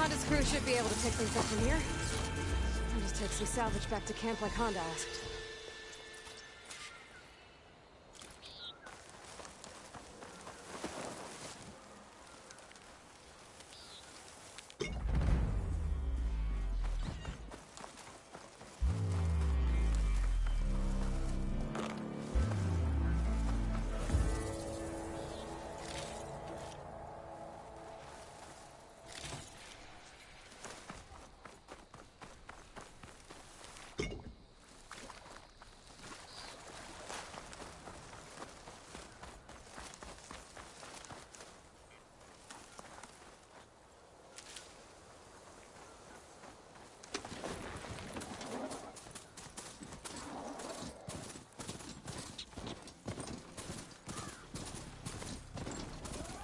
Honda's crew should be able to pick things up from here. I'll just take some salvage back to camp like Honda asked.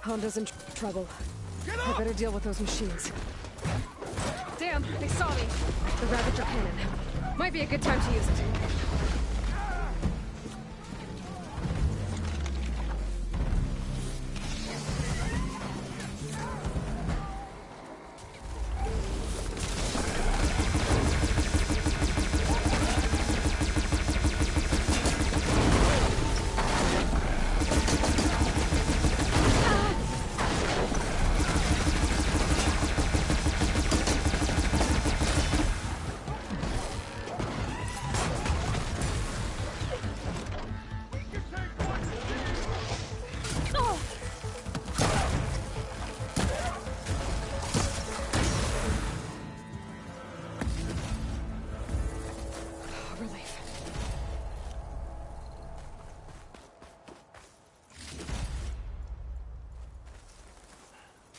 Honda's in trouble. I better deal with those machines. Damn, they saw me. The Ravager cannon. Might be a good time to use it.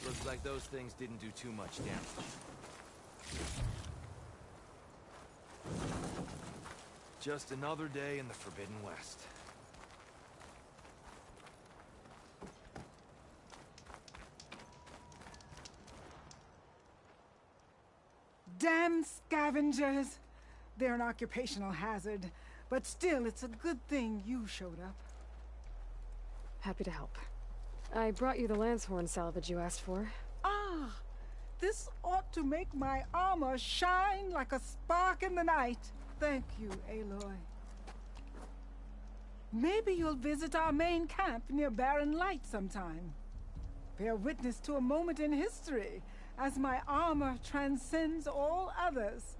Looks like those things didn't do too much damage. Just another day in the Forbidden West. Damn scavengers! They're an occupational hazard, but still, it's a good thing you showed up. Happy to help. I brought you the Lancehorn salvage you asked for. Ah! This ought to make my armor shine like a spark in the night. Thank you, Aloy. Maybe you'll visit our main camp near Barren Light sometime. Bear witness to a moment in history, as my armor transcends all others.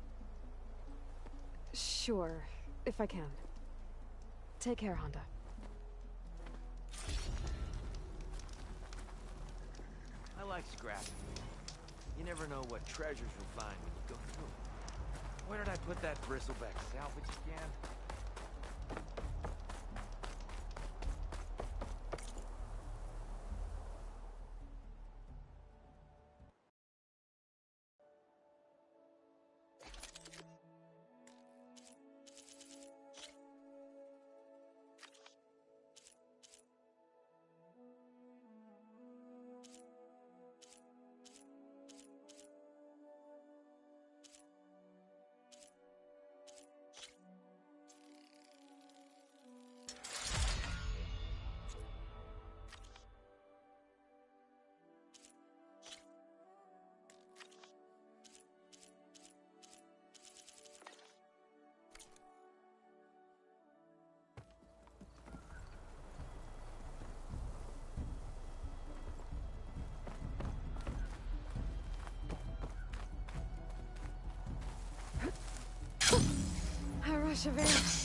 Sure, if I can. Take care, Honda. I like scrapping. You never know what treasures you'll find when you go through it. Where did I put that bristleback salvage again? Chavez.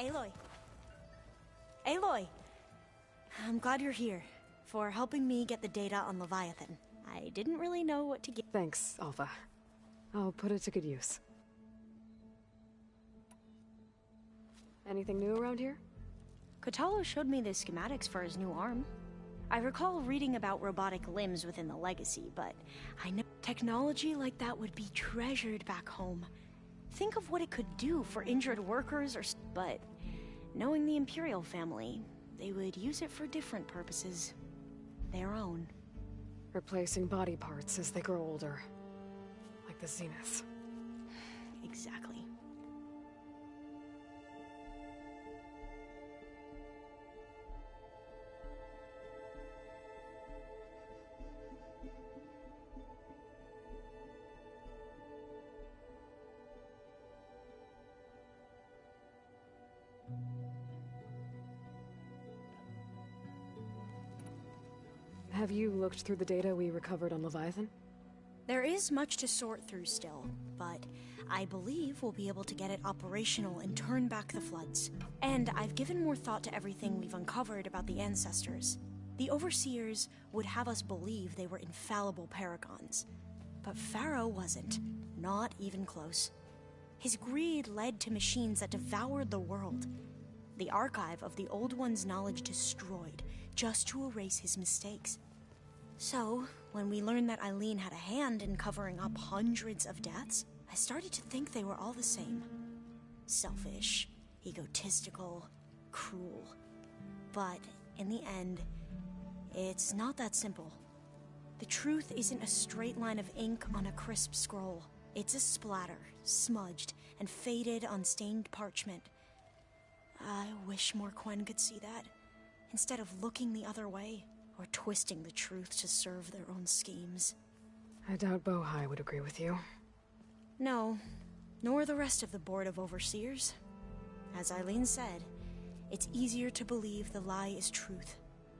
Aloy. Aloy! I'm glad you're here, for helping me get the data on Leviathan. I didn't really know what to get. Thanks, Alpha. I'll put it to good use. Anything new around here? Kotallo showed me the schematics for his new arm. I recall reading about robotic limbs within the Legacy, but I know technology like that would be treasured back home. Think of what it could do for injured workers but knowing the Imperial family, they would use it for different purposes. Their own. Replacing body parts as they grow older. Like the Zeniths. Exactly. Have you looked through the data we recovered on Leviathan? There is much to sort through still, but I believe we'll be able to get it operational and turn back the floods. And I've given more thought to everything we've uncovered about the ancestors. The Overseers would have us believe they were infallible paragons. But Pharaoh wasn't. Not even close. His greed led to machines that devoured the world. The archive of the Old One's knowledge destroyed, just to erase his mistakes. So, when we learned that Eileen had a hand in covering up hundreds of deaths, I started to think they were all the same. Selfish, egotistical, cruel. But, in the end, it's not that simple. The truth isn't a straight line of ink on a crisp scroll. It's a splatter, smudged, and faded on stained parchment. I wish more Quen could see that, instead of looking the other way, or twisting the truth to serve their own schemes. I doubt Bohai would agree with you. No, nor the rest of the Board of Overseers. As Eileen said, it's easier to believe the lie is truth,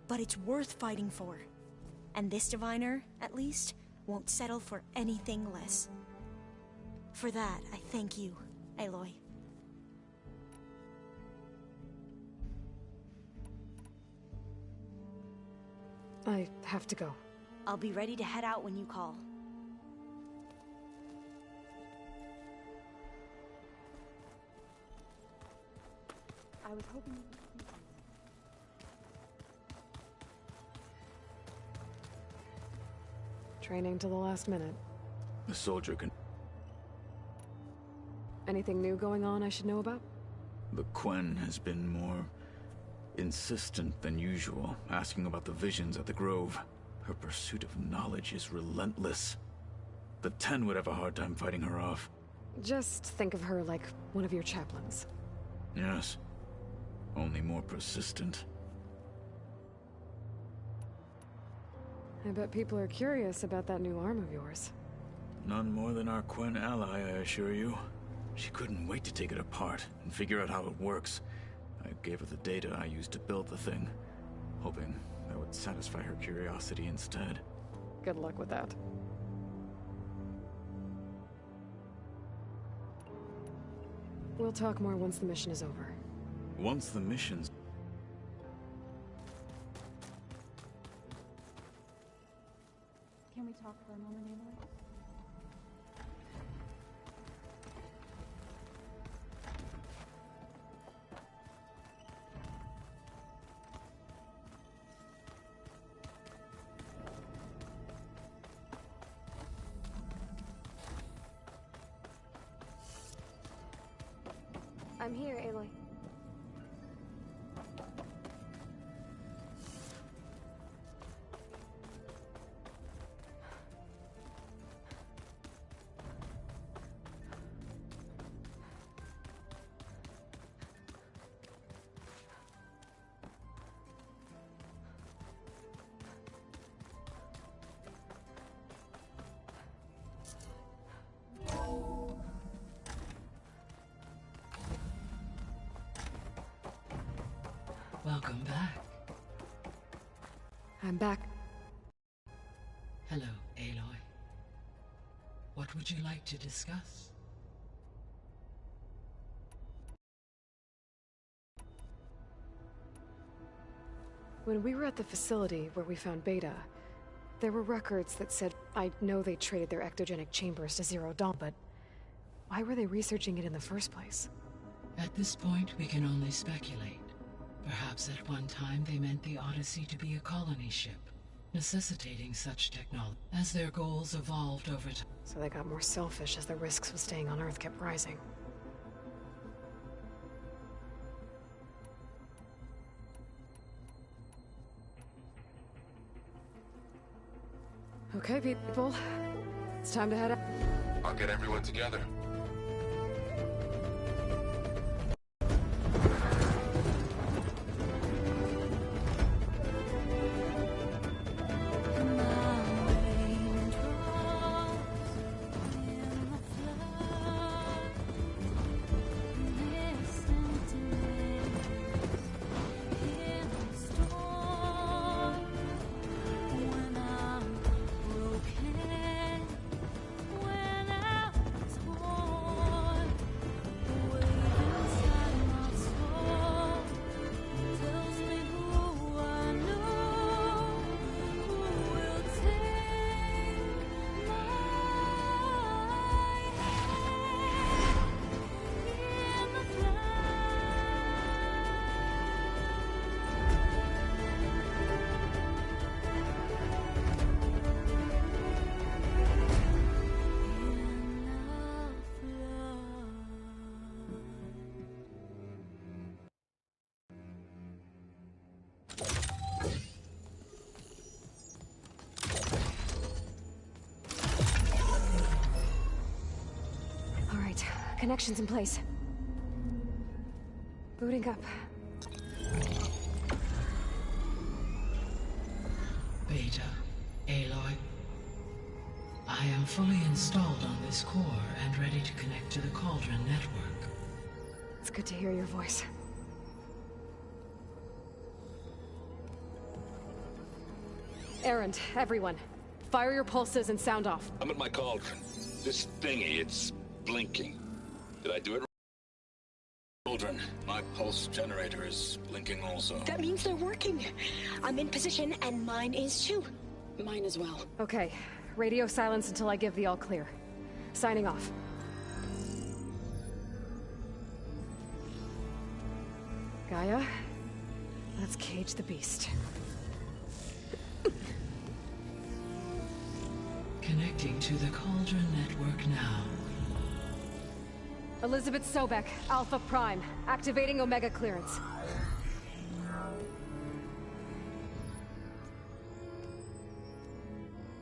but it's worth fighting for. And this diviner, at least, won't settle for anything less. For that, I thank you, Aloy. I have to go. I'll be ready to head out when you call. I was hoping... Training to the last minute. The soldier can... Anything new going on I should know about? The Quen has been more insistent than usual, asking about the visions at the Grove. Her pursuit of knowledge is relentless. The Ten would have a hard time fighting her off. Just think of her like one of your chaplains. Yes. Only more persistent. I bet people are curious about that new arm of yours. None more than our Quen ally, I assure you. She couldn't wait to take it apart and figure out how it works. I gave her the data I used to build the thing, hoping that would satisfy her curiosity instead. Good luck with that. We'll talk more once the mission is over. Once the mission's... Can we talk for a moment, Aloy? I'm here, Aloy. Welcome back. I'm back. Hello, Aloy. What would you like to discuss? When we were at the facility where we found Beta, there were records that said, I know they traded their ectogenic chambers to Zero Dawn, but why were they researching it in the first place? At this point, we can only speculate. Perhaps at one time they meant the Odyssey to be a colony ship, necessitating such technology as their goals evolved over time. So they got more selfish as the risks of staying on Earth kept rising. Okay, people. It's time to head out. I'll get everyone together. Connections in place. Booting up. Beta, Aloy. I am fully installed on this core and ready to connect to the Cauldron network. It's good to hear your voice. Errand, everyone. Fire your pulses and sound off. I'm at my cauldron. This thingy, it's blinking. Did I do it? Cauldron, my pulse generator is blinking also. That means they're working. I'm in position, and mine is too. Mine as well. Okay. Radio silence until I give the all clear. Signing off. Gaia, let's cage the beast. Connecting to the Cauldron network now. Elizabeth Sobek, Alpha Prime, activating Omega clearance.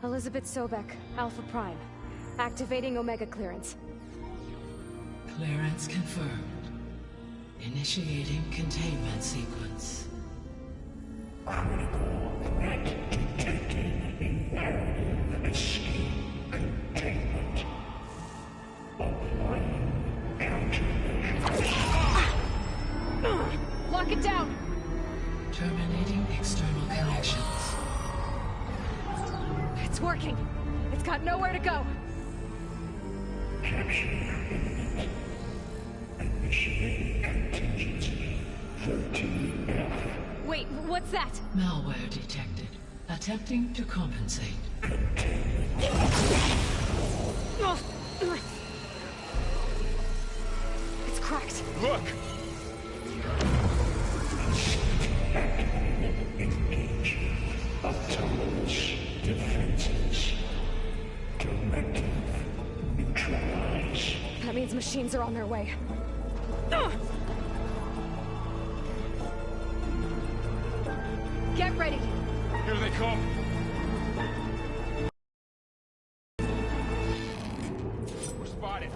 Elizabeth Sobek, Alpha Prime, activating Omega clearance. Clearance confirmed. Initiating containment sequence. Critical threat detected. Imperative escape containment. Applying countermeasures. Lock it down! Terminating external connections. It's working. It's got nowhere to go. Capture imminent. Initiating contingency. 13F. Wait, what's that? Malware detected. Attempting to compensate. It's cracked. Look! Engage. Autonomous defenses. Directive. Neutralize. That means machines are on their way. Get ready. Here they come! We're spotted.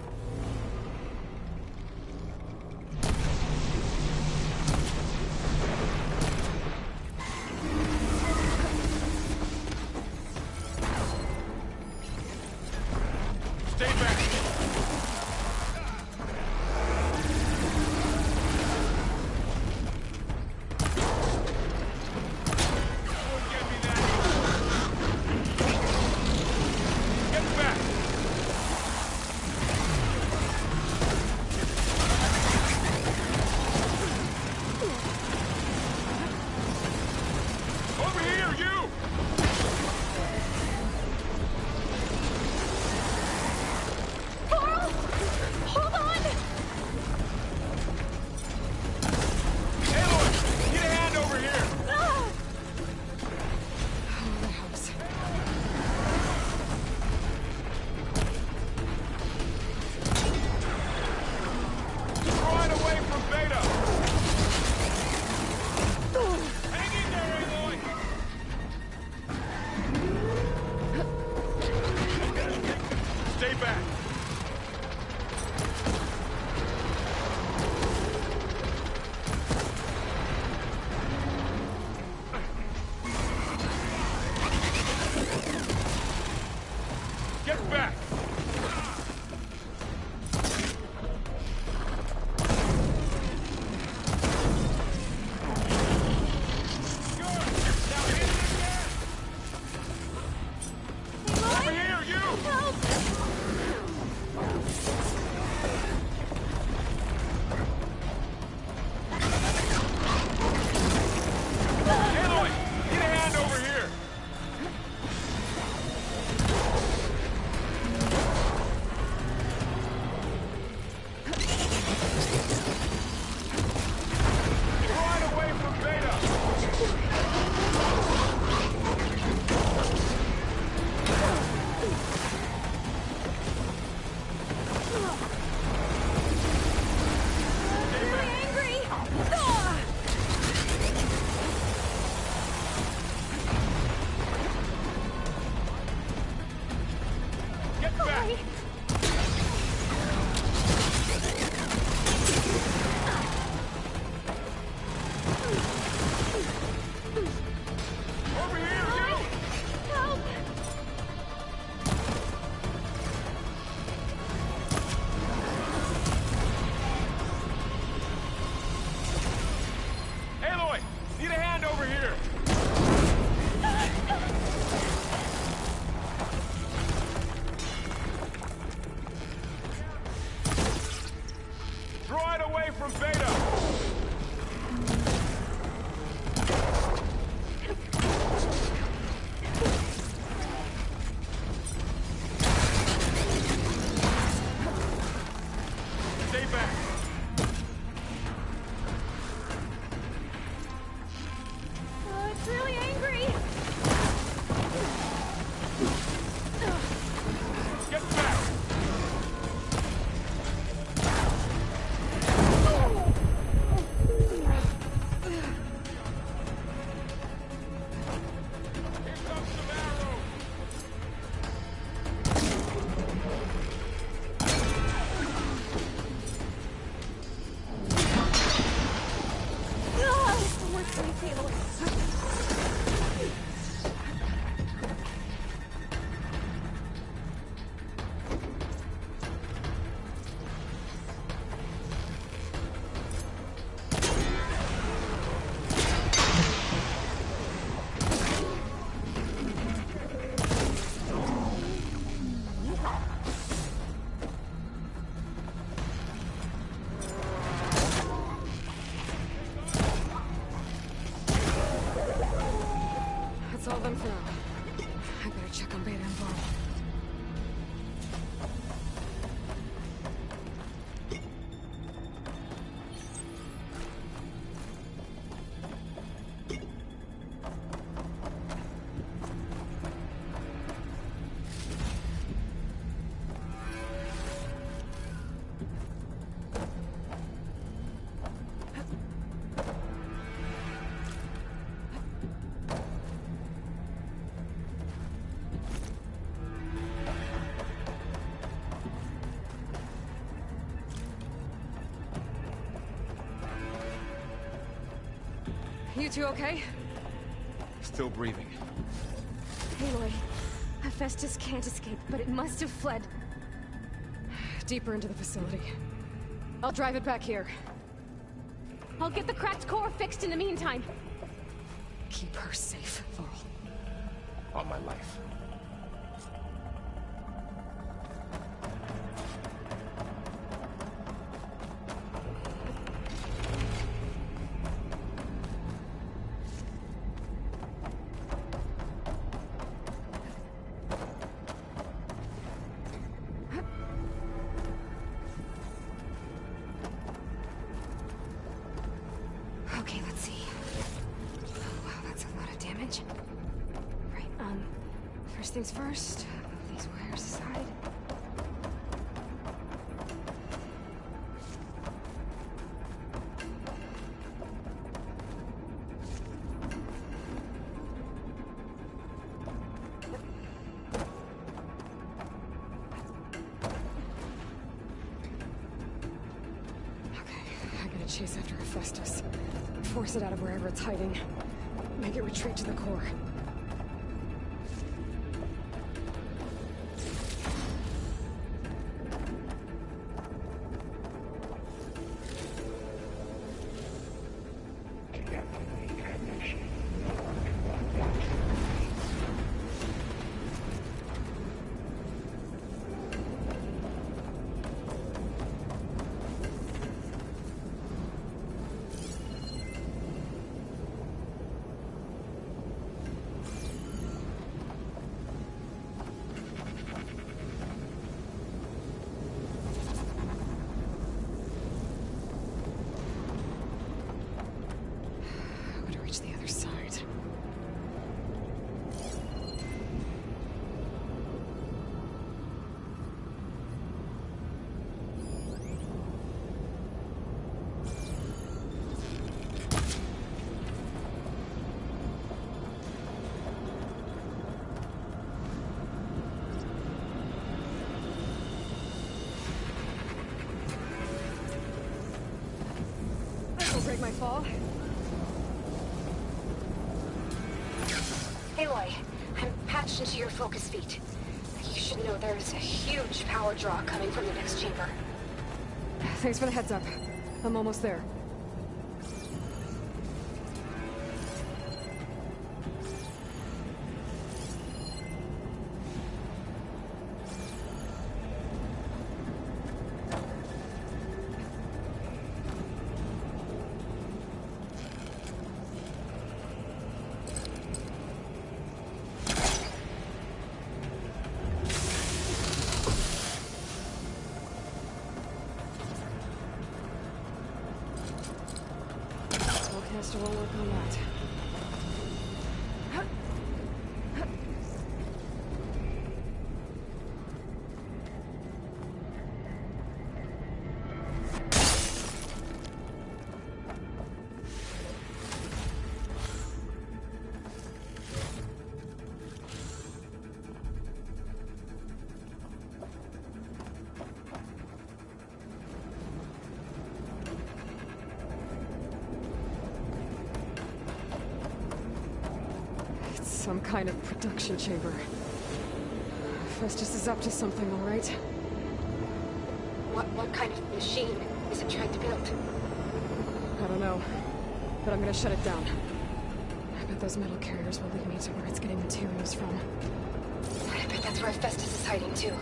Stay back! Don't get me that. That's all of them for now. I better check on Beta and Varl. You two okay? Still breathing. Aloy, Hephaestus can't escape, but it must have fled deeper into the facility. I'll drive it back here. I'll get the cracked core fixed in the meantime. Keep her safe, Varl. On my life. Okay, let's see. Oh, wow, that's a lot of damage. Right, first things first, move these wires aside. Okay, I gotta chase after Hephaestus. Force it out of wherever it's hiding. Make it retreat to the core. The other side. This'll break my fall. Aloy, I'm patched into your focus feet. You should know there's a huge power draw coming from the next chamber. Thanks for the heads up. I'm almost there. Spellcaster won't work on that. Some kind of production chamber. Festus is up to something, all right? What kind of machine is it trying to build? I don't know, but I'm gonna shut it down. I bet those metal carriers will lead me to where it's getting materials from. I bet that's where Festus is hiding too.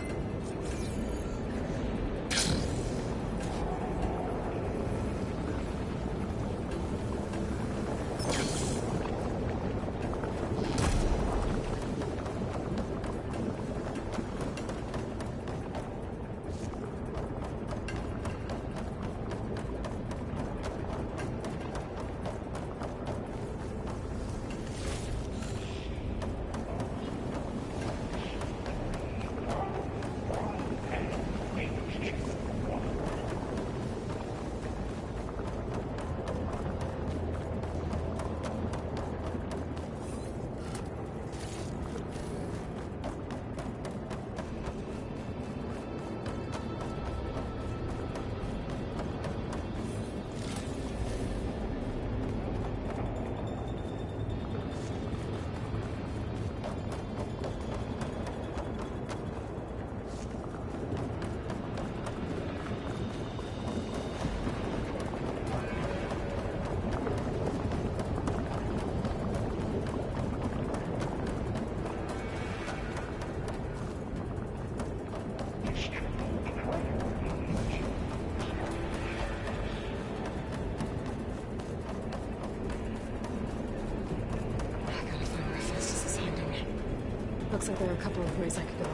Looks like there are a couple of ways I could go.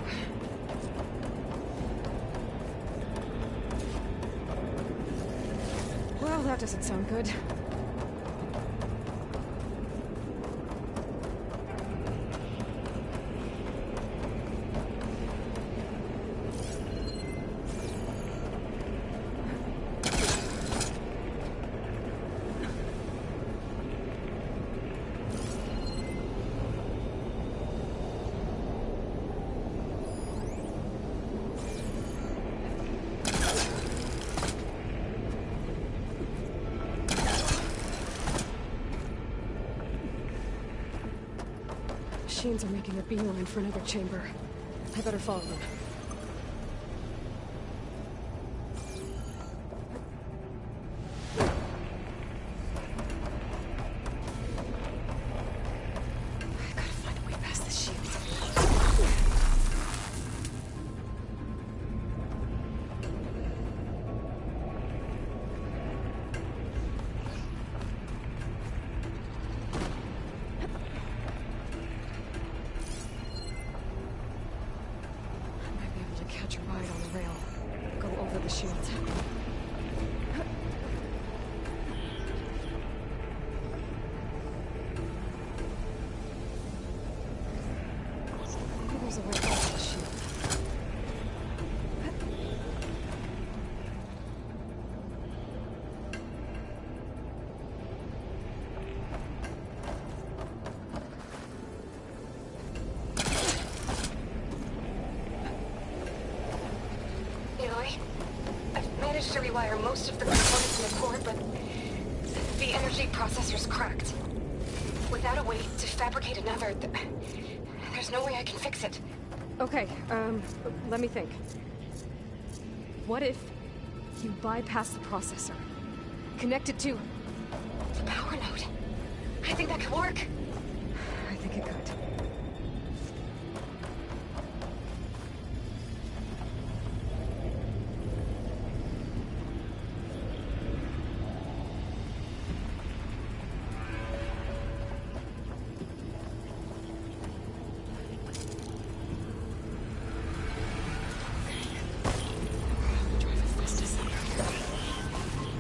Well, that doesn't sound good. Machines are making a beeline for another chamber. I better follow them. I gotta find a way past the shield. Catch a ride on the rail. Go over the shield. Maybe there's a way over the shield. I've managed to rewire most of the components in the core, but the energy processor's cracked. Without a way to fabricate another, there's no way I can fix it. Okay, let me think. What if you bypass the processor? Connect it to the power node? I think that could work. I think it could.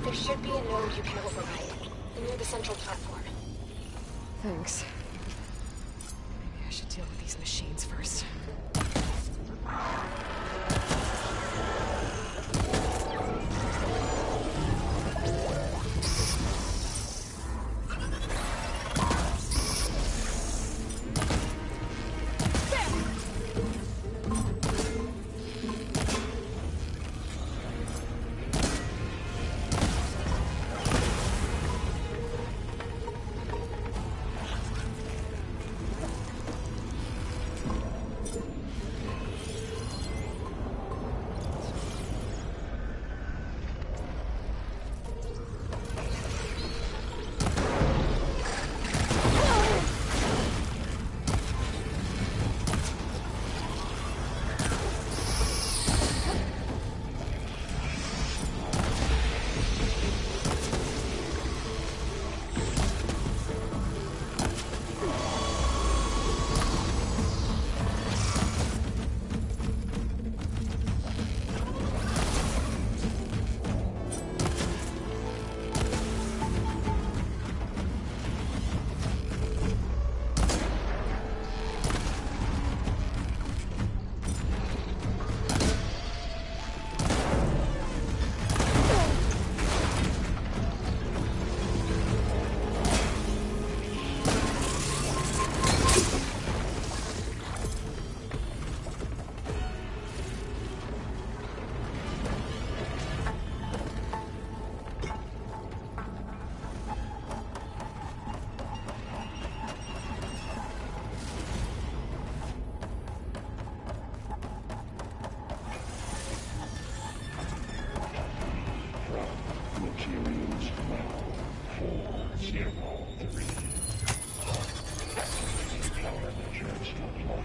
There should be a node you can override, near the central platform. Thanks. Maybe I should deal with these machines first. deploy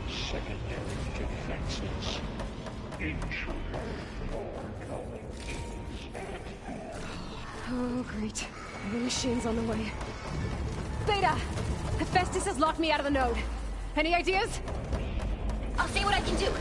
secondary defenses. Intruder foregoing is at hand. Oh, great. The machine's on the way. Beta! Hephaestus has locked me out of the node. Any ideas? I'll see what I can do.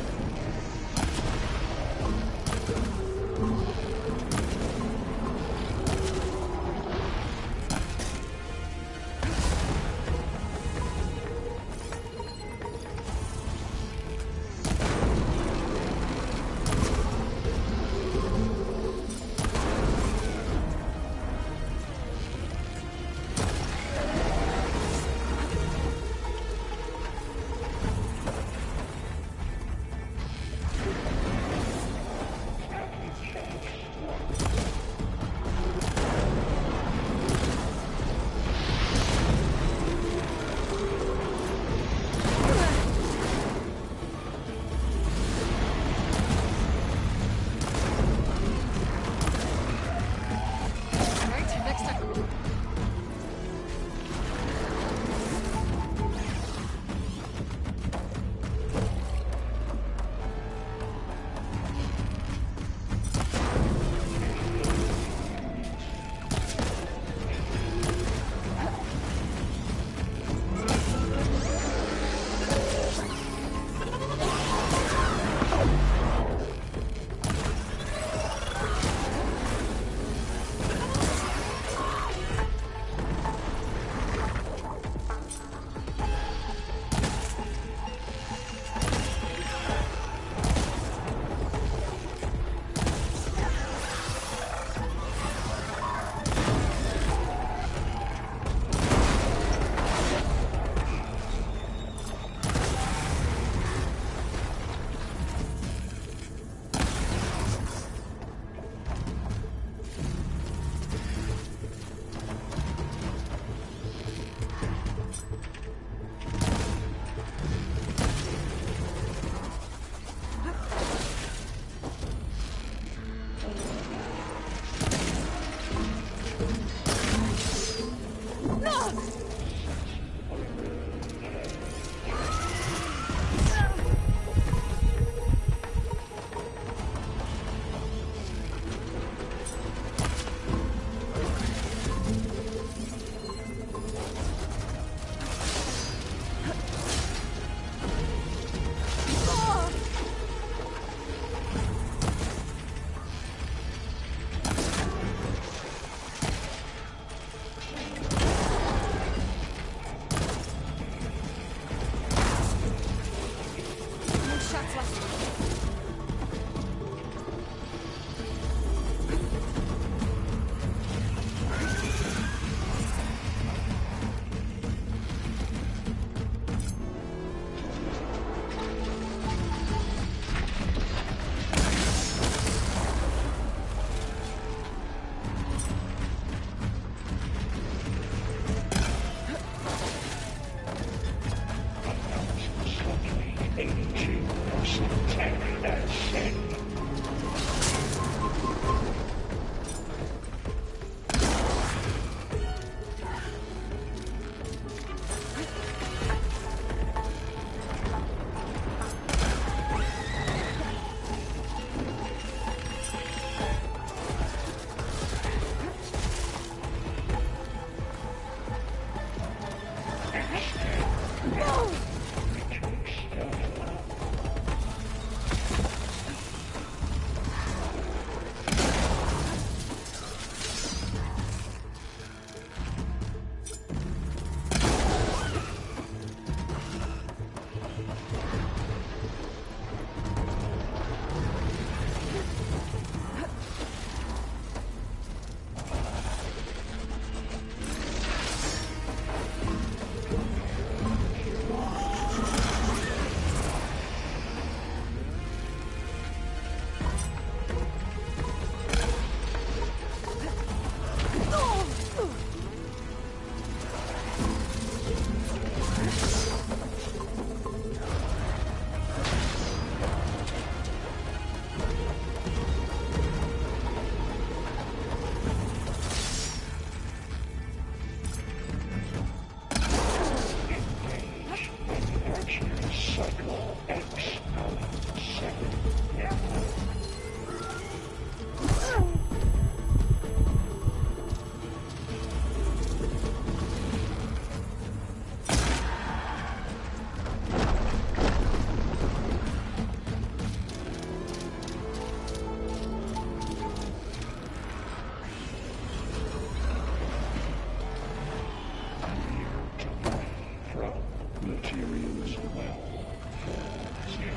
Materials well for zero.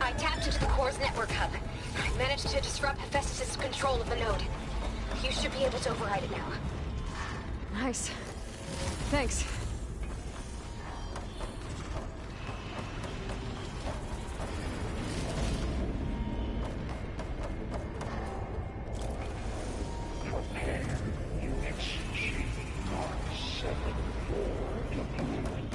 I tapped into the core's network hub. I managed to disrupt Hephaestus' control of the node. You should be able to override it now. Nice. Thanks. Prepare units G Mark 7 for deployment.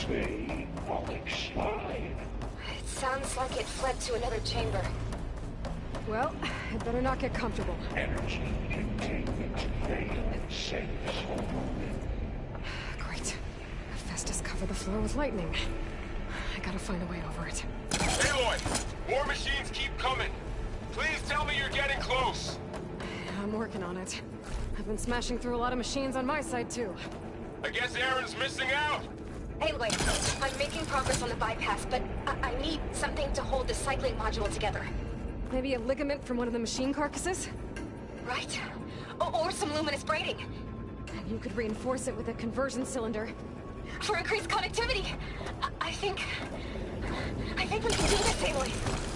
They Alex slide. It sounds like it fled to another chamber. Well, I'd better not get comfortable. Energy containment failed. Safe home. Great. Hephaestus covered the floor with lightning. I gotta find a way over it. Aloy! More machines keep coming! Please tell me you're getting close! I'm working on it. I've been smashing through a lot of machines on my side, too. I guess Aaron's missing out! Anyway, I'm making progress on the bypass, but I need something to hold the cycling module together. Maybe a ligament from one of the machine carcasses? Right. Or some luminous braiding. And you could reinforce it with a conversion cylinder. For increased connectivity! I think we can do this, Aloy.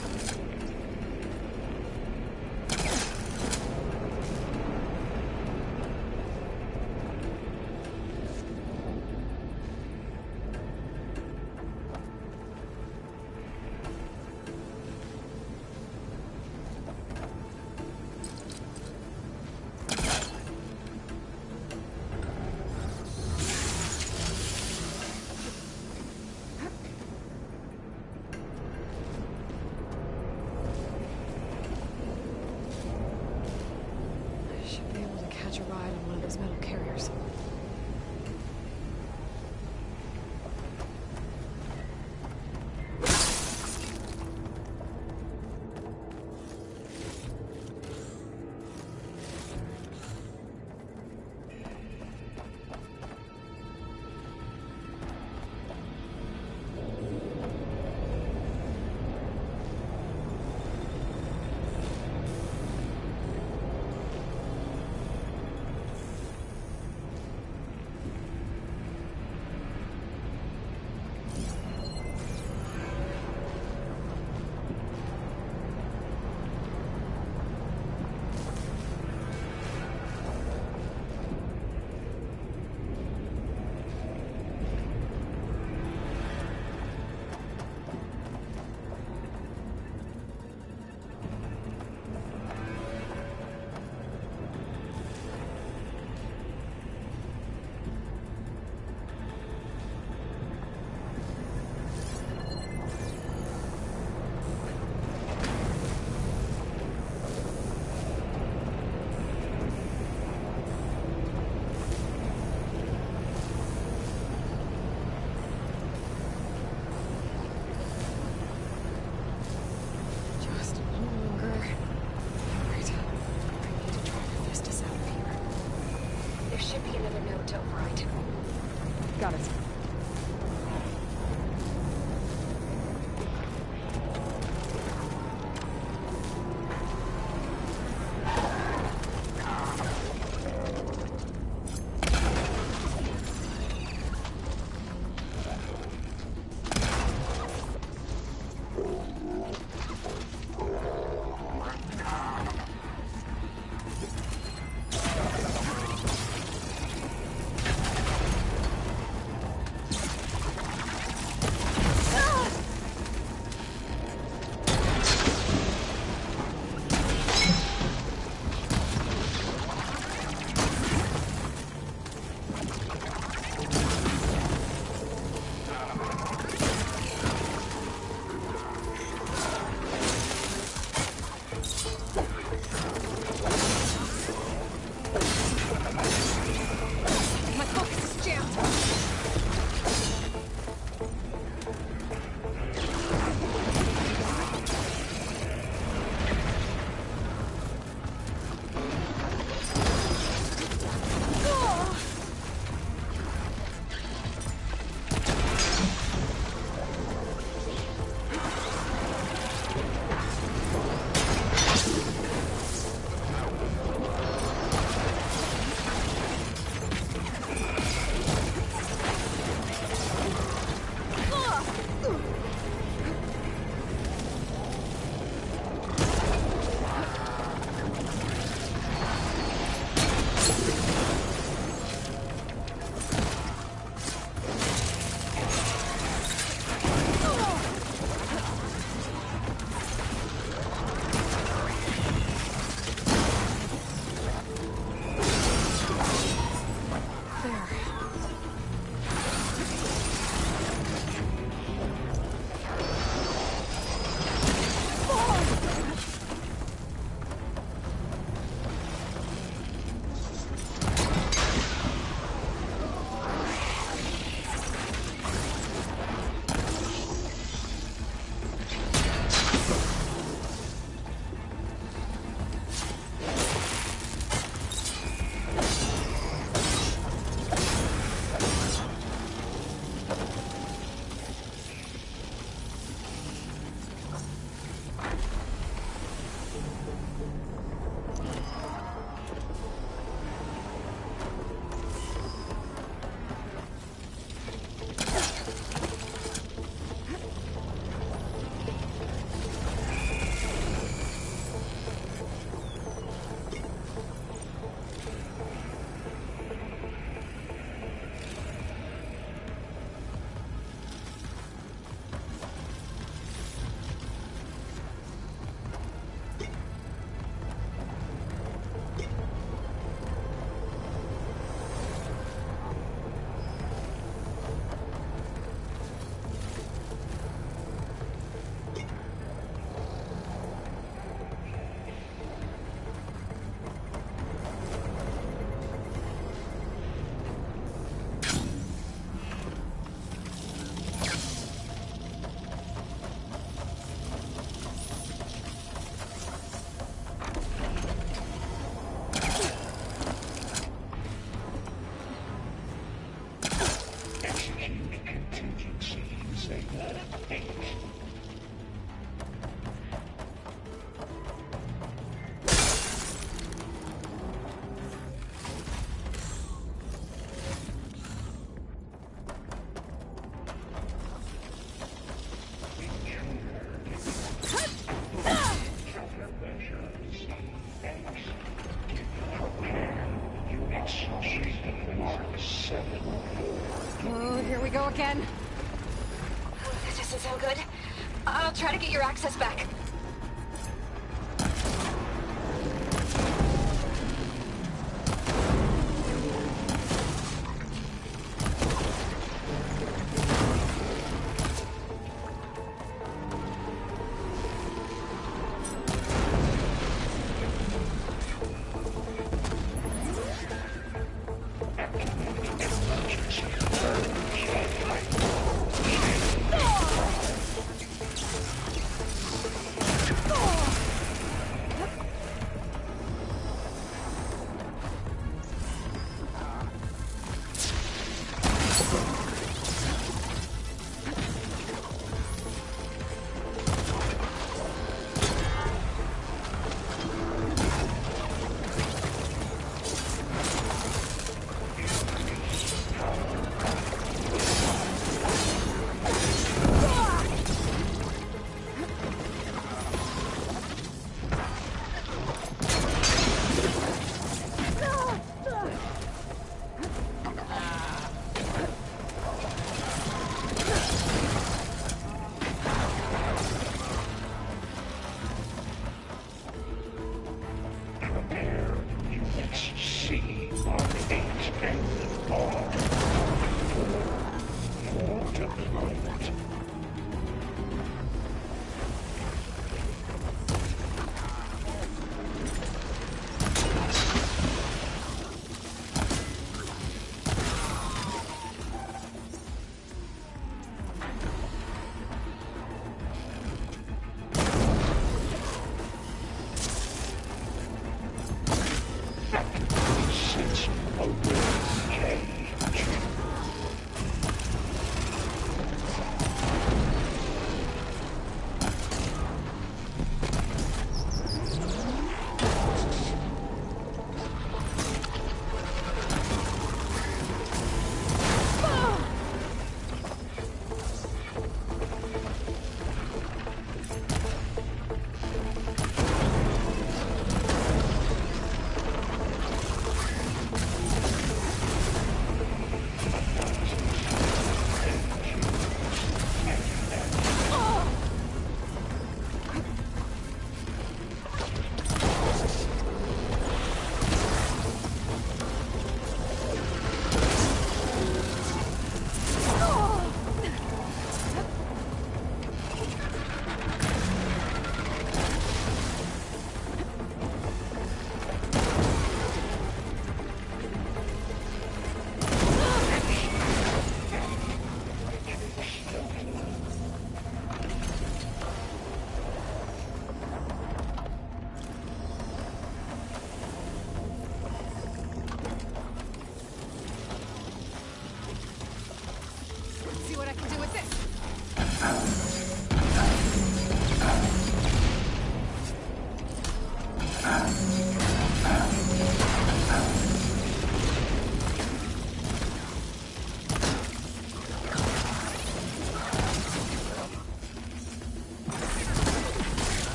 Oh, here we go again. This doesn't sound good. I'll try to get your access back.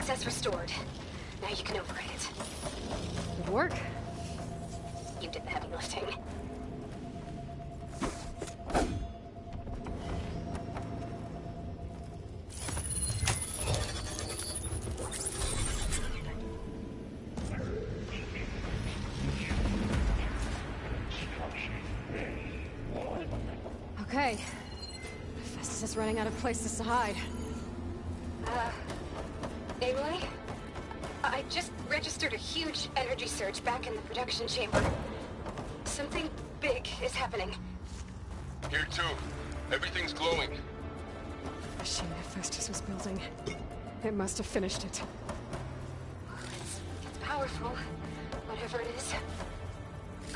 Access restored. Now you can override it. Good work. You did the heavy lifting. Okay. Festus is running out of places to hide. Aloy? I just registered a huge energy surge back in the production chamber. Something big is happening. Here too. Everything's glowing. The machine that Festus was building. It must have finished it. It's powerful, whatever it is.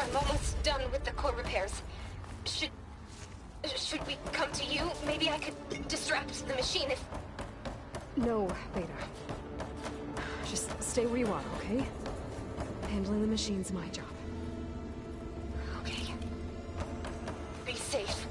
I'm almost done with the core repairs. Should we come to you? Maybe I could distract the machine if... No, Beta. Just stay where you are, okay? Handling the machine's my job. Okay. Be safe.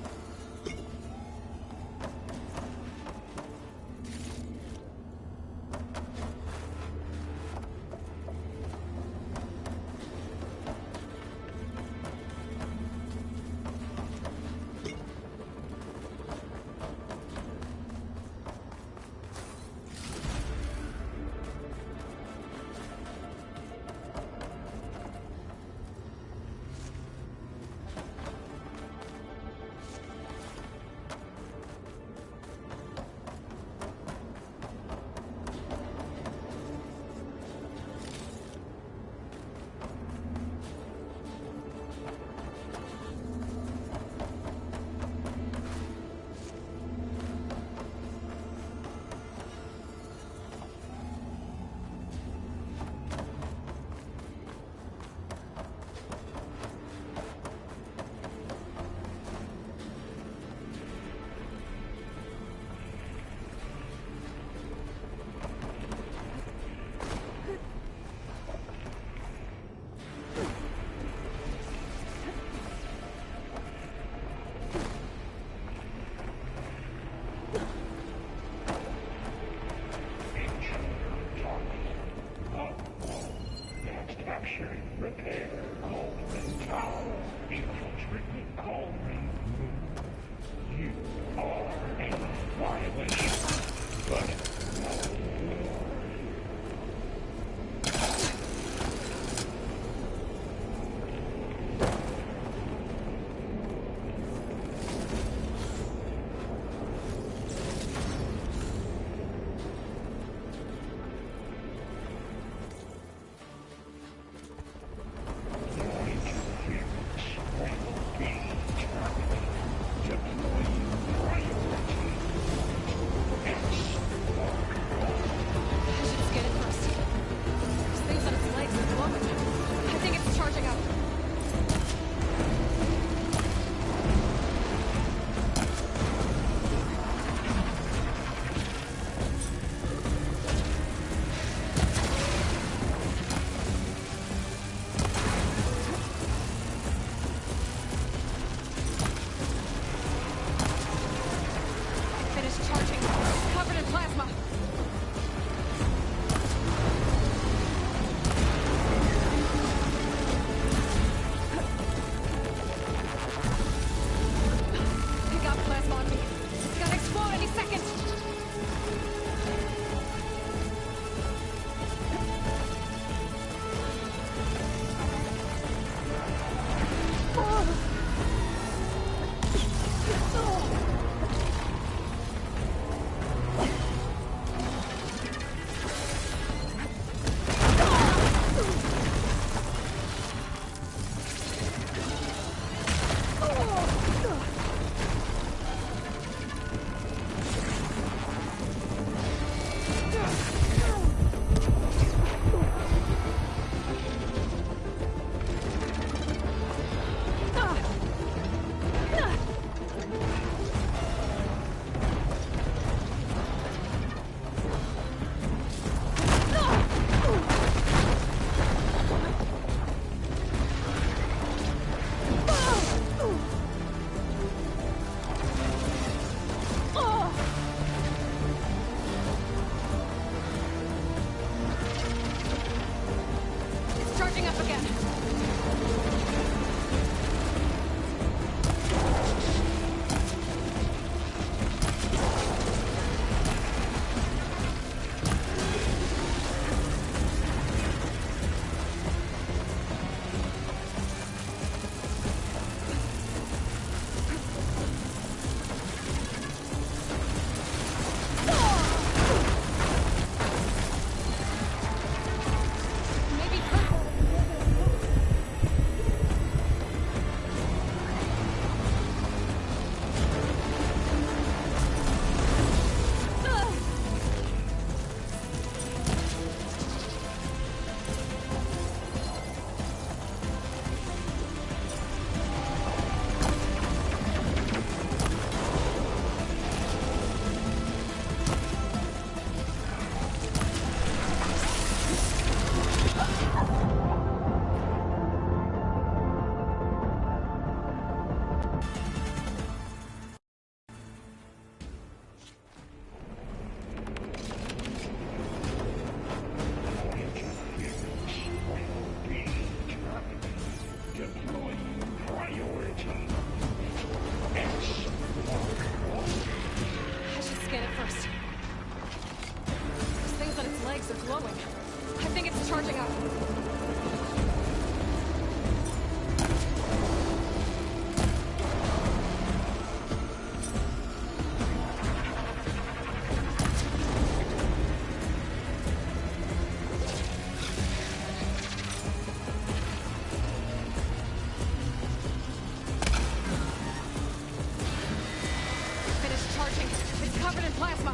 covered in plasma.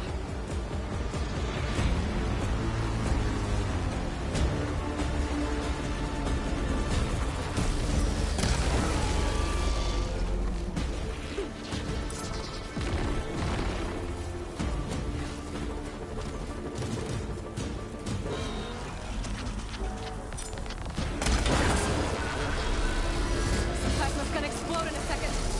Plasma's gonna explode in a second.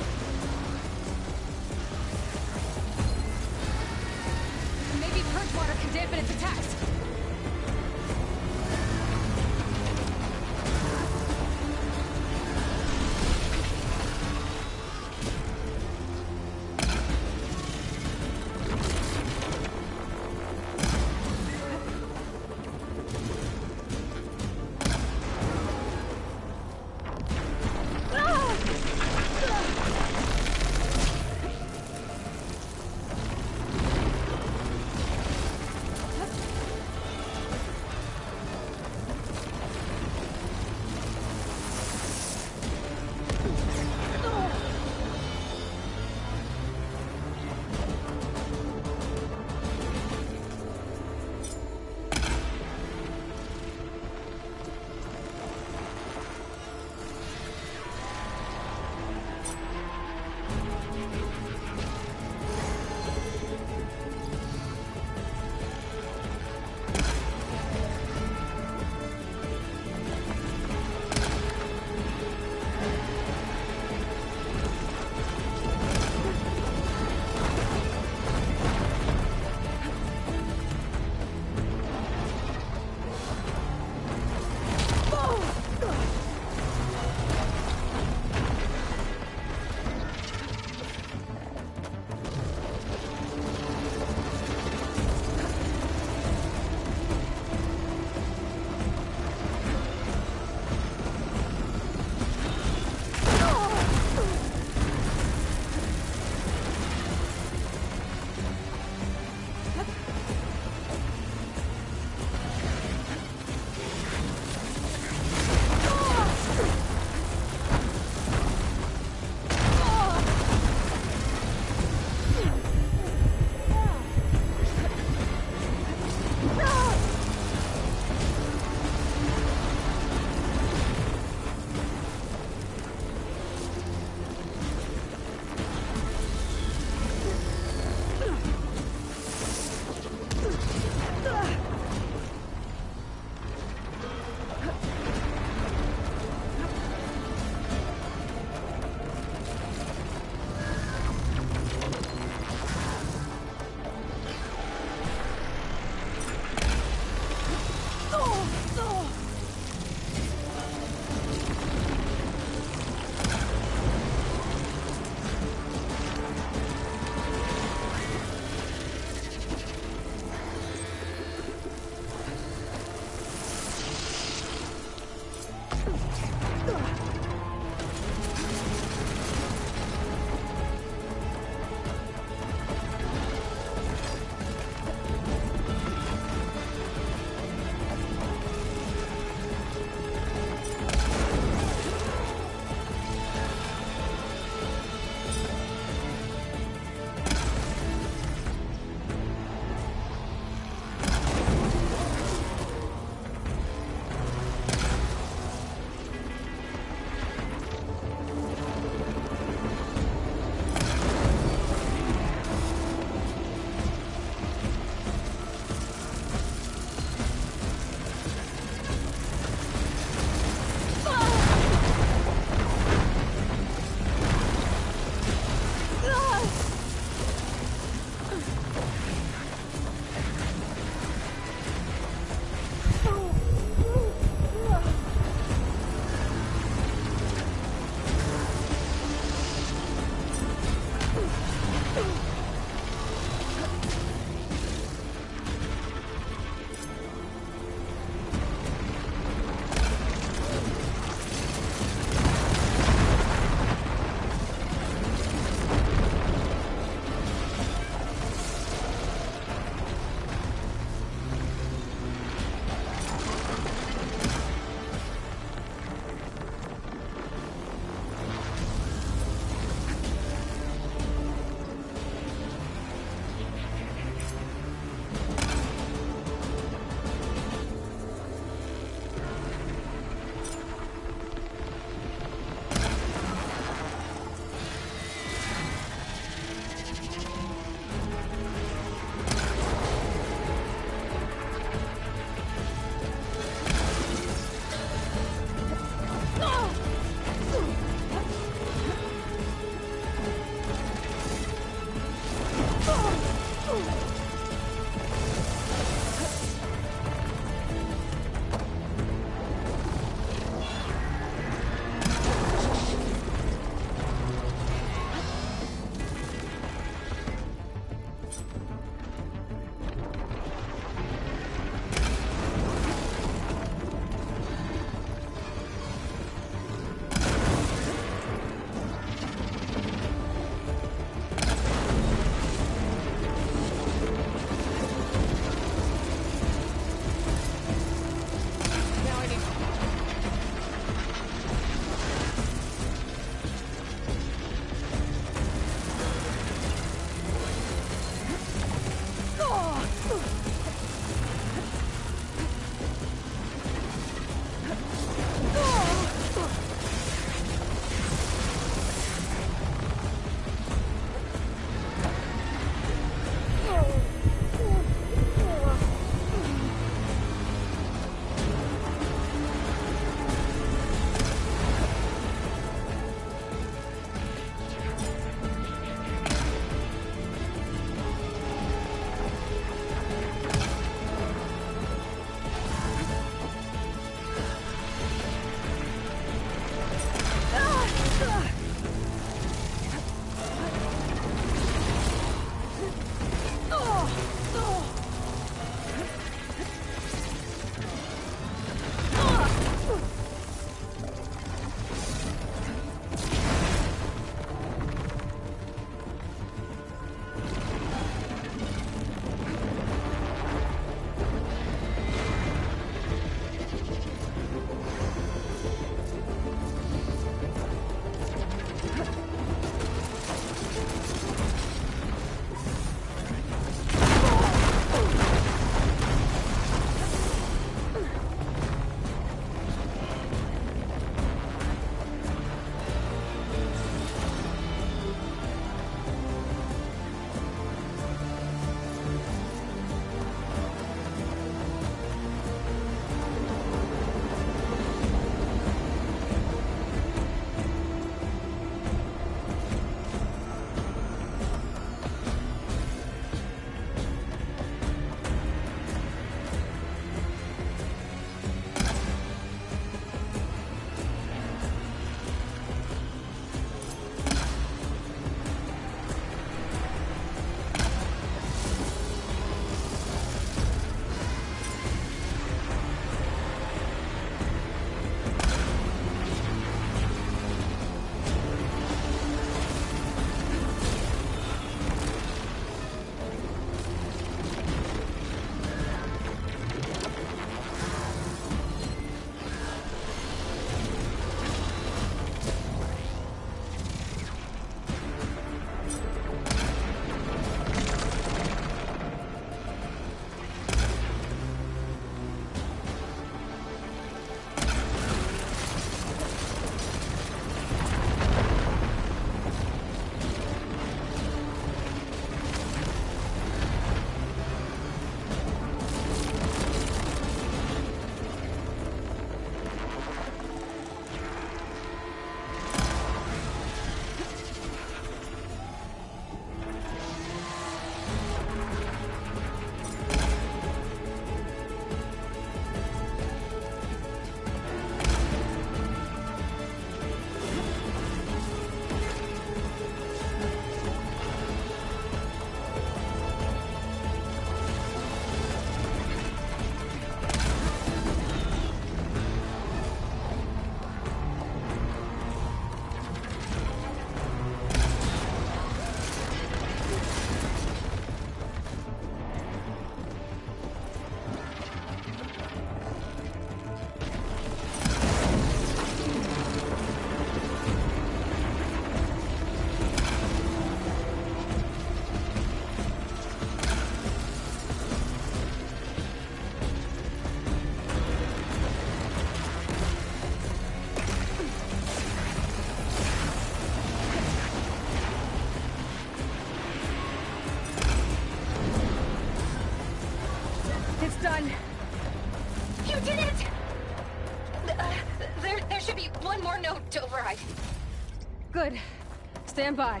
Stand by.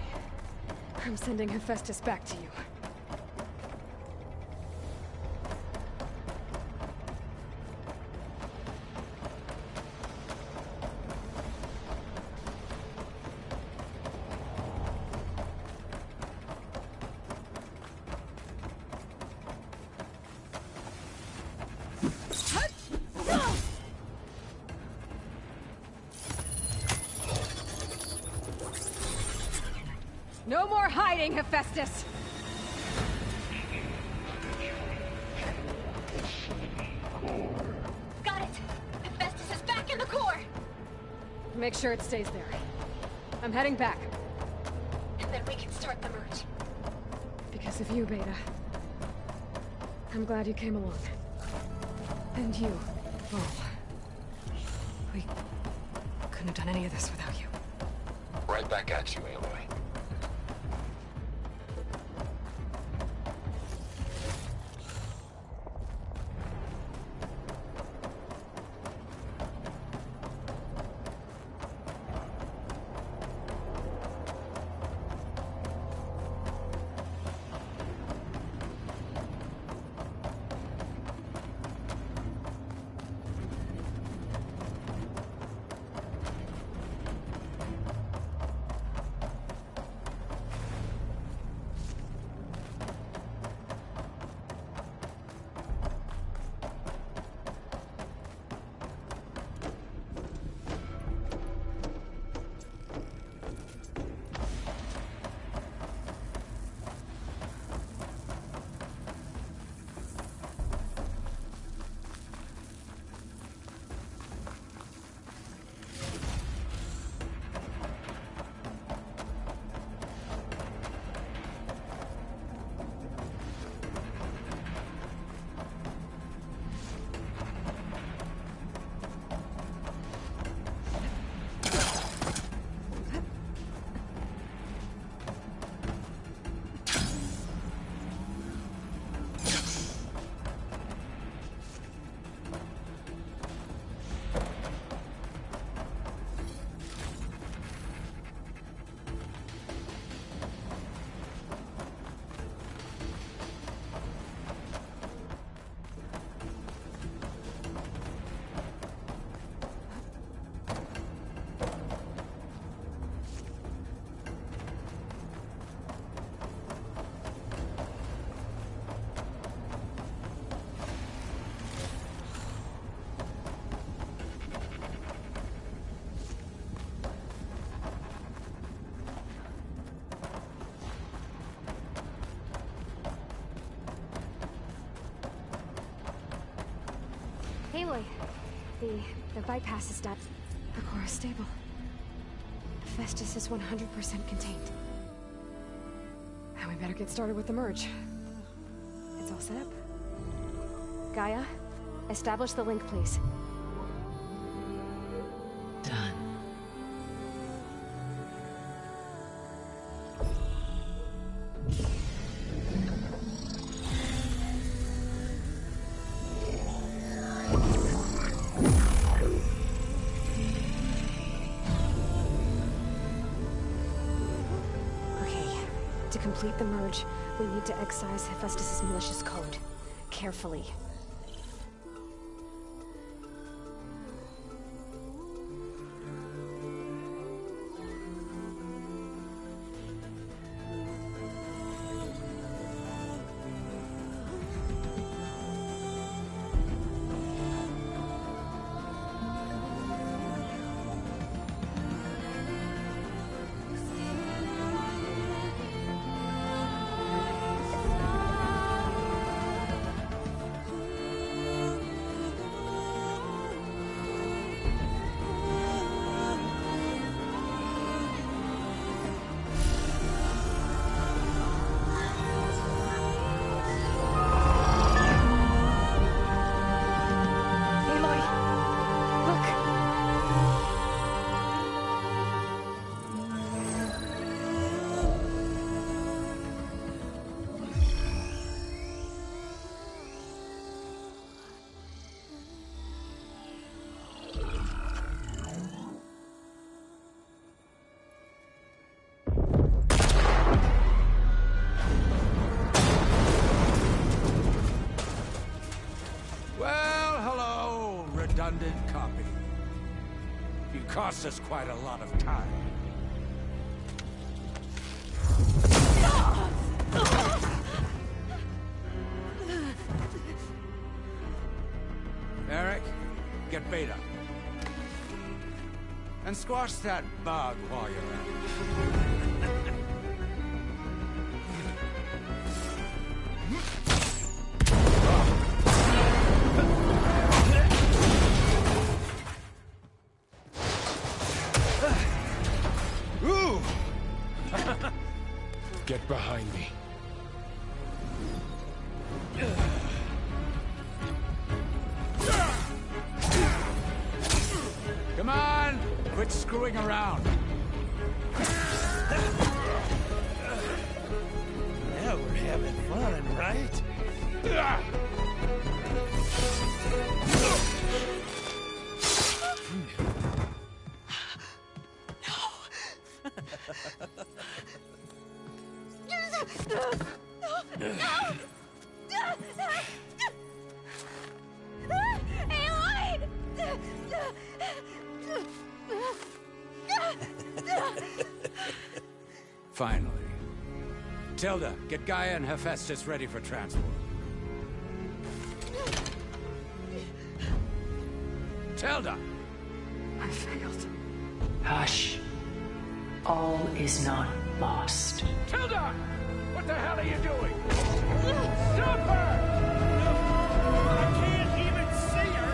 I'm sending Hephaestus back to you. No more hiding, Hephaestus! Got it! Hephaestus is back in the core! Make sure it stays there. I'm heading back. And then we can start the merge. Because of you, Beta. I'm glad you came along. And you, Vol. We couldn't have done any of this without you. Right back at you, Aloy. Aloy, the bypass is done. The core is stable. Hephaestus is 100% contained. And we better get started with the merge. It's all set up. Gaia, establish the link, please. Done. To complete the merge, we need to excise Hephaestus' malicious code. Carefully. costs us quite a lot of time. Eric, get Beta. And squash that bug while you're at it. Ooh! Get behind me. Come on! Quit screwing around. Now we're having fun, right? Finally. Tilda, get Gaia and Hephaestus ready for transport. Tilda! I failed. Hush. All is not lost. Tilda! What the hell are you doing? Stop her! I can't even see her!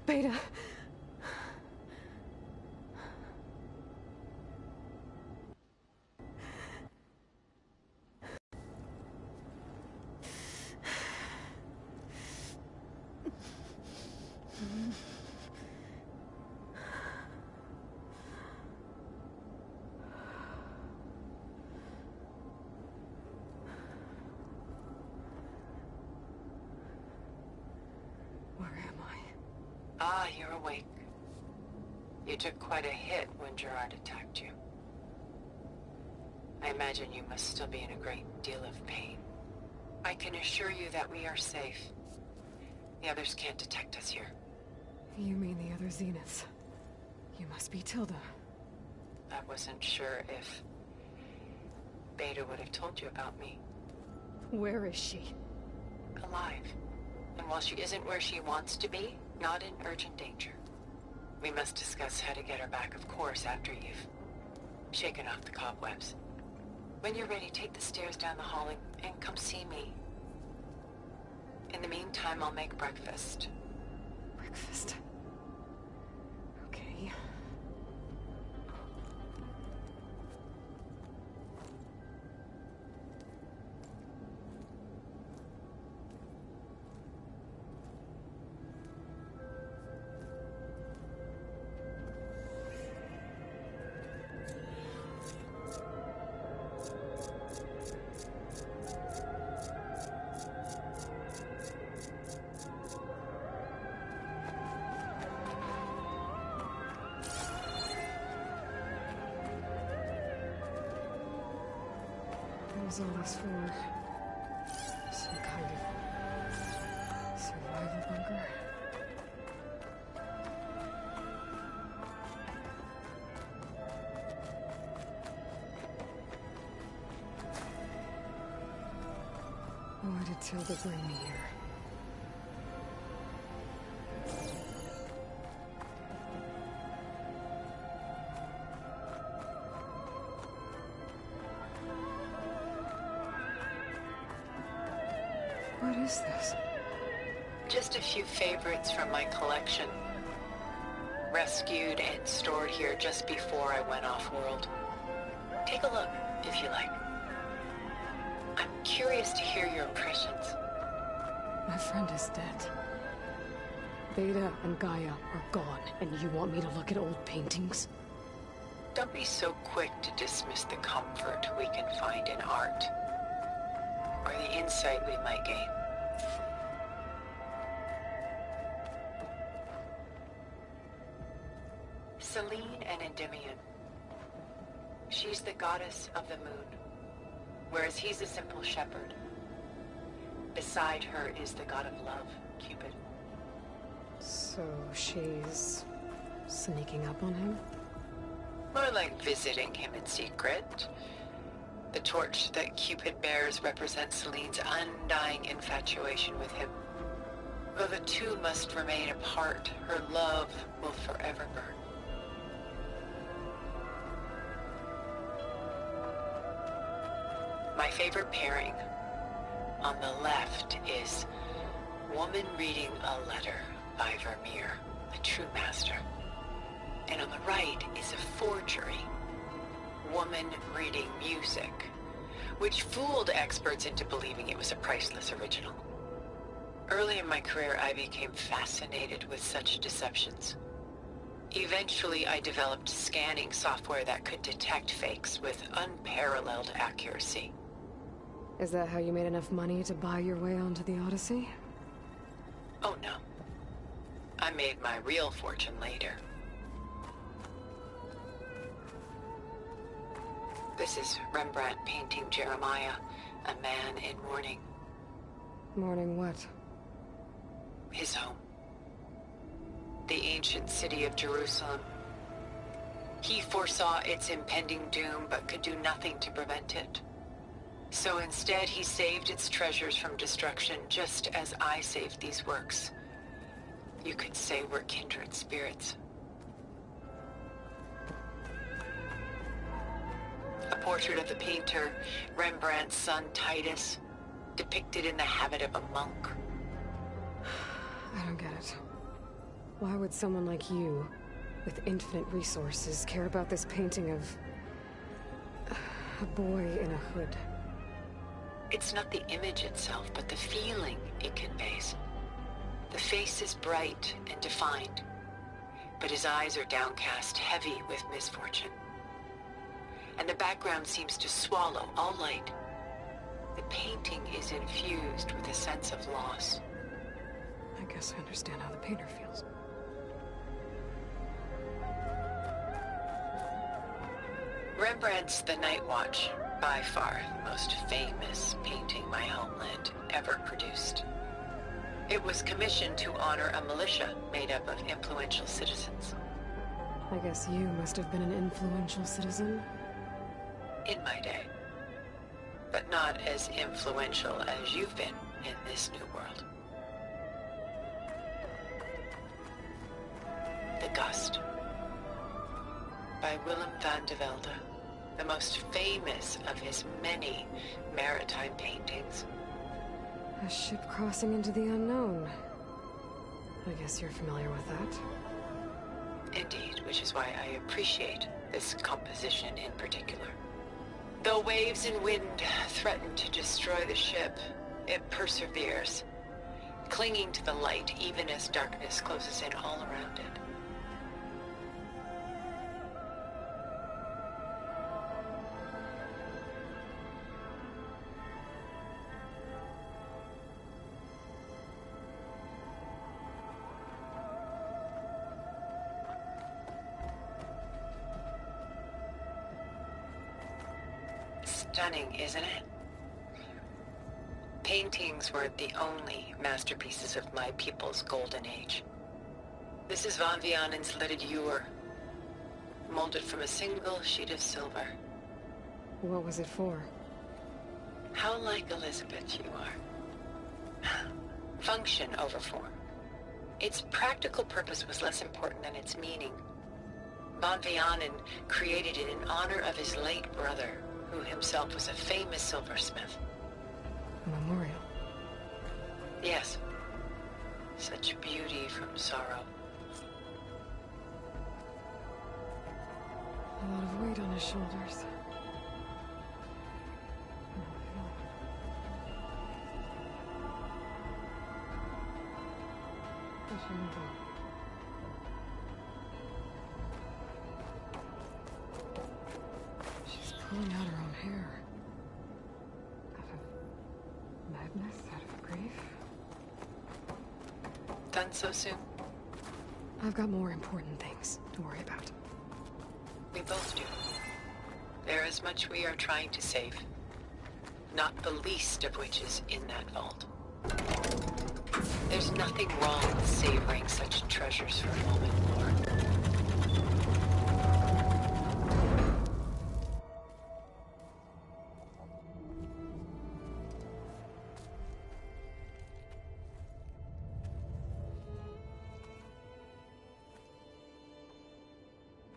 Beta. Ah, you're awake. You took quite a hit when Gerard attacked you. I imagine you must still be in a great deal of pain. I can assure you that we are safe. The others can't detect us here. You mean the other Zeniths? You must be Tilda. I wasn't sure if Beta would have told you about me. Where is she? Alive. And while she isn't where she wants to be, not in urgent danger. We must discuss how to get her back, of course, after you've shaken off the cobwebs. When you're ready, take the stairs down the hall and come see me. In the meantime, I'll make breakfast. Breakfast? Okay. Was all this for? Some kind of survival bunker? Why did Tilda bring me here? What is this? Just a few favorites from my collection. Rescued and stored here just before I went off-world. Take a look, if you like. I'm curious to hear your impressions. My friend is dead. Beta and Gaia are gone, and you want me to look at old paintings? Don't be so quick to dismiss the comfort we can find in art, or the insight we might gain. Selene and Endymion. She's the goddess of the moon, whereas he's a simple shepherd. Beside her is the god of love, Cupid. So she's sneaking up on him? More like visiting him in secret. The torch that Cupid bears represents Selene's undying infatuation with him. Though the two must remain apart, her love will forever burn. My favorite pairing on the left is woman reading a letter by Vermeer, a true master. And on the right is a forgery, woman reading music, which fooled experts into believing it was a priceless original. Early in my career, I became fascinated with such deceptions. Eventually, I developed scanning software that could detect fakes with unparalleled accuracy. Is that how you made enough money to buy your way onto the Odyssey? Oh no. I made my real fortune later. This is Rembrandt painting Jeremiah, a man in mourning. Mourning what? His home. The ancient city of Jerusalem. He foresaw its impending doom, but could do nothing to prevent it. So instead, he saved its treasures from destruction, just as I saved these works. You could say we're kindred spirits. A portrait of the painter, Rembrandt's son Titus, depicted in the habit of a monk. I don't get it. Why would someone like you, with infinite resources, care about this painting of a boy in a hood? It's not the image itself, but the feeling it conveys. The face is bright and defined, but his eyes are downcast, heavy with misfortune. And the background seems to swallow all light. The painting is infused with a sense of loss. I guess I understand how the painter feels. Rembrandt's The Night Watch, by far the most famous painting my homeland ever produced. It was commissioned to honor a militia made up of influential citizens. I guess you must have been an influential citizen? In my day. But not as influential as you've been in this new world. The Gust, by Willem van de Velde, the most famous of his many maritime paintings. A ship crossing into the unknown. I guess you're familiar with that. Indeed, which is why I appreciate this composition in particular. Though waves and wind threaten to destroy the ship, it perseveres, clinging to the light even as darkness closes in all around it. Stunning, isn't it? Paintings were the only masterpieces of my people's golden age. This is Van Vianen's leaded ewer, molded from a single sheet of silver. What was it for? How like Elizabeth you are. Function over form. Its practical purpose was less important than its meaning. Van Vianen created it in honor of his late brother, who himself was a famous silversmith. A memorial? Yes. Such beauty from sorrow. A lot of weight on his shoulders. She's pulling out her own hair. Out of madness, out of grief. Done so soon? I've got more important things to worry about. We both do. There is much we are trying to save. Not the least of which is in that vault. There's nothing wrong with savoring such treasures for a moment, Lord.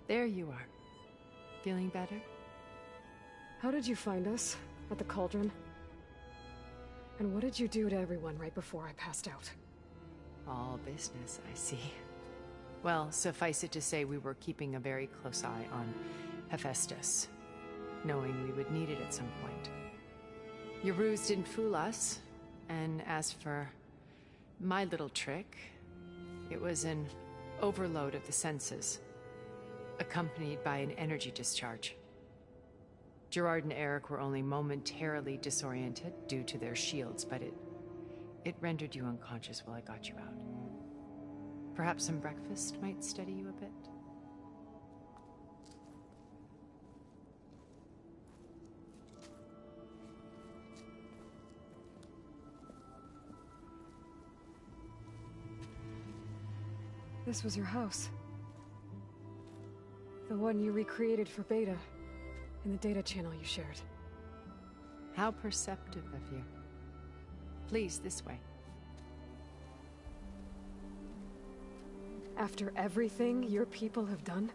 There you are. Feeling better? How did you find us? At the cauldron? And what did you do to everyone right before I passed out? All business, I see. Well, suffice it to say we were keeping a very close eye on Hephaestus, knowing we would need it at some point. Your ruse didn't fool us, and as for my little trick, it was an overload of the senses, accompanied by an energy discharge. Gerard and Eric were only momentarily disoriented due to their shields, but it rendered you unconscious while I got you out. Perhaps some breakfast might steady you a bit? This was your house. The one you recreated for Beta, in the data channel you shared. How perceptive of you. Please, this way. After everything your people have done,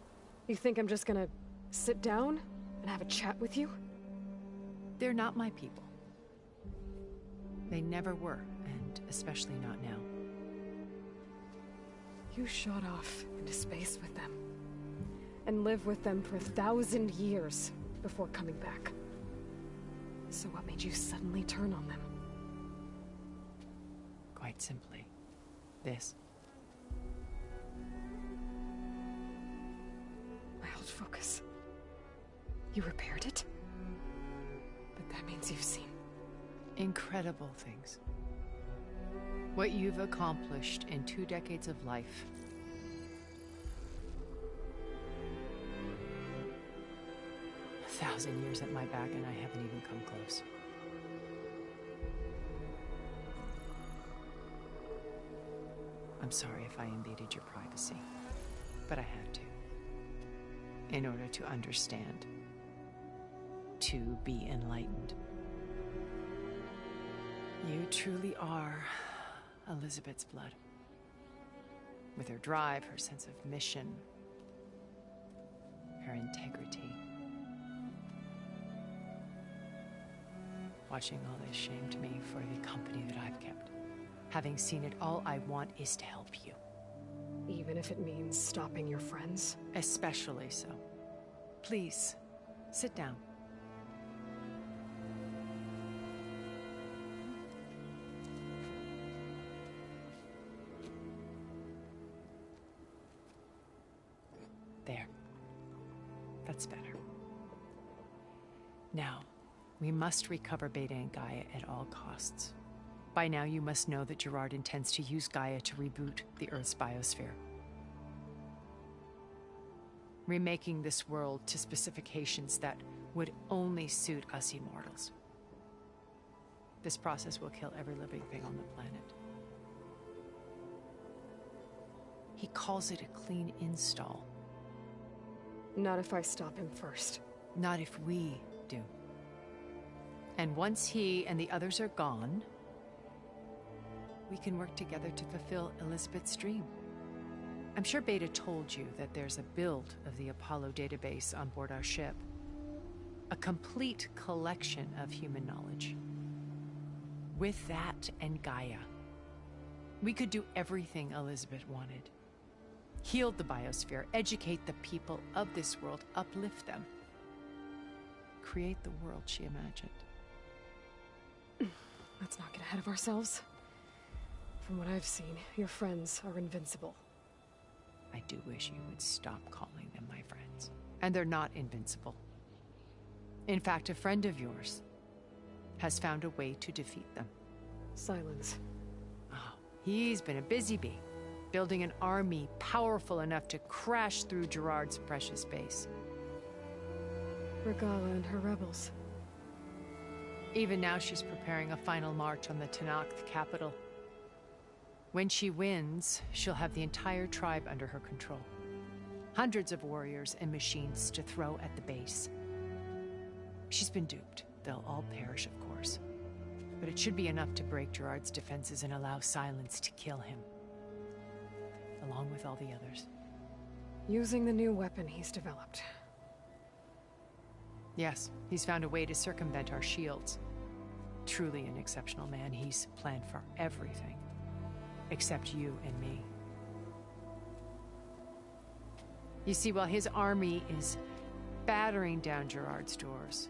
you think I'm just gonna sit down and have a chat with you? They're not my people. They never were, and especially not now. You shot off into space with them, and lived with them for 1,000 years before coming back. So what made you suddenly turn on them? Quite simply, this. My old focus. You repaired it? But that means you've seen incredible things. What you've accomplished in 2 decades of life. A 1,000 years at my back, and I haven't even come close. I'm sorry if I invaded your privacy, but I had to. In order to understand. To be enlightened. You truly are Elizabeth's blood. With her drive, her sense of mission, her integrity. Watching all this shamed me for the company that I've kept. Having seen it, all I want is to help you. Even if it means stopping your friends? Especially so. Please, sit down. There. That's better. Now, we must recover Beta and Gaia at all costs. By now, you must know that Gerard intends to use Gaia to reboot the Earth's biosphere. Remaking this world to specifications that would only suit us immortals. This process will kill every living thing on the planet. He calls it a clean install. Not if I stop him first. Not if we do. And once he and the others are gone, we can work together to fulfill Elizabeth's dream. I'm sure Beta told you that there's a build of the Apollo database on board our ship. A complete collection of human knowledge. With that and Gaia, we could do everything Elizabeth wanted. Heal the biosphere, educate the people of this world, uplift them. Create the world she imagined. Let's not get ahead of ourselves. From what I've seen, your friends are invincible. I do wish you would stop calling them my friends. And they're not invincible. In fact, a friend of yours has found a way to defeat them. Silence. Oh, he's been a busy bee. building an army powerful enough to crash through Gerard's precious base. Regala and her rebels. Even now, she's preparing a final march on the Tenakth capital. When she wins, she'll have the entire tribe under her control. Hundreds of warriors and machines to throw at the base. She's been duped. They'll all perish, of course. But it should be enough to break Gerard's defenses and allow Silence to kill him. Along with all the others. Using the new weapon he's developed. Yes, he's found a way to circumvent our shields. Truly an exceptional man. He's planned for everything. Except you and me. You see, while his army is battering down Gerard's doors,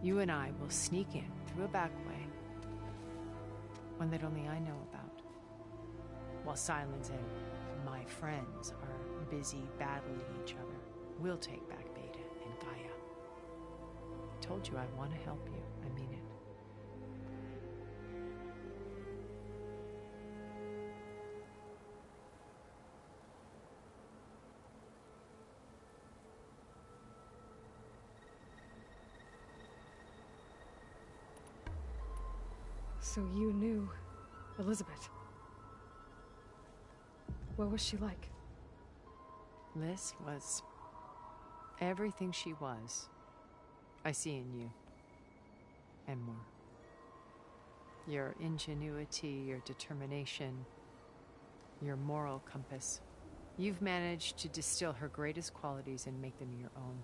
you and I will sneak in through a back way. One that only I know about. While Silence and my friends are busy battling each other, we'll take back Beta and Gaia. I told you I want to help you. I mean it. So you knew Elizabeth. What was she like? Liz was everything she was. I see in you. And more. Your ingenuity, your determination, your moral compass. You've managed to distill her greatest qualities and make them your own.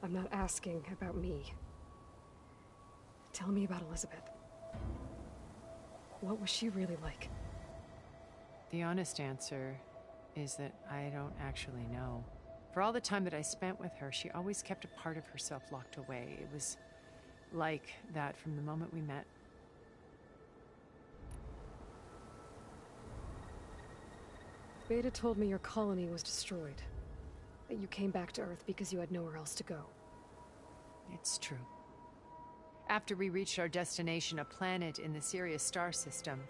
I'm not asking about me. Tell me about Elizabeth. What was she really like? The honest answer is that I don't actually know. For all the time that I spent with her, she always kept a part of herself locked away. It was like that from the moment we met. Beta told me your colony was destroyed. That you came back to Earth because you had nowhere else to go. It's true. After we reached our destination, a planet in the Sirius star system,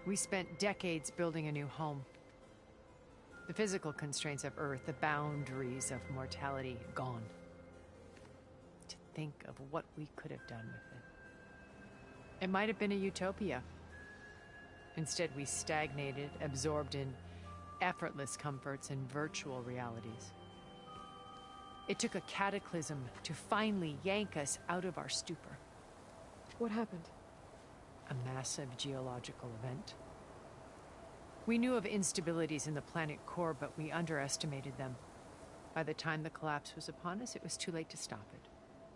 we spent decades building a new home. The physical constraints of Earth, the boundaries of mortality, gone. To think of what we could have done with it. It might have been a utopia. Instead, we stagnated, absorbed in effortless comforts and virtual realities. It took a cataclysm to finally yank us out of our stupor. What happened? A massive geological event. We knew of instabilities in the planet core, but we underestimated them. By the time the collapse was upon us, it was too late to stop it.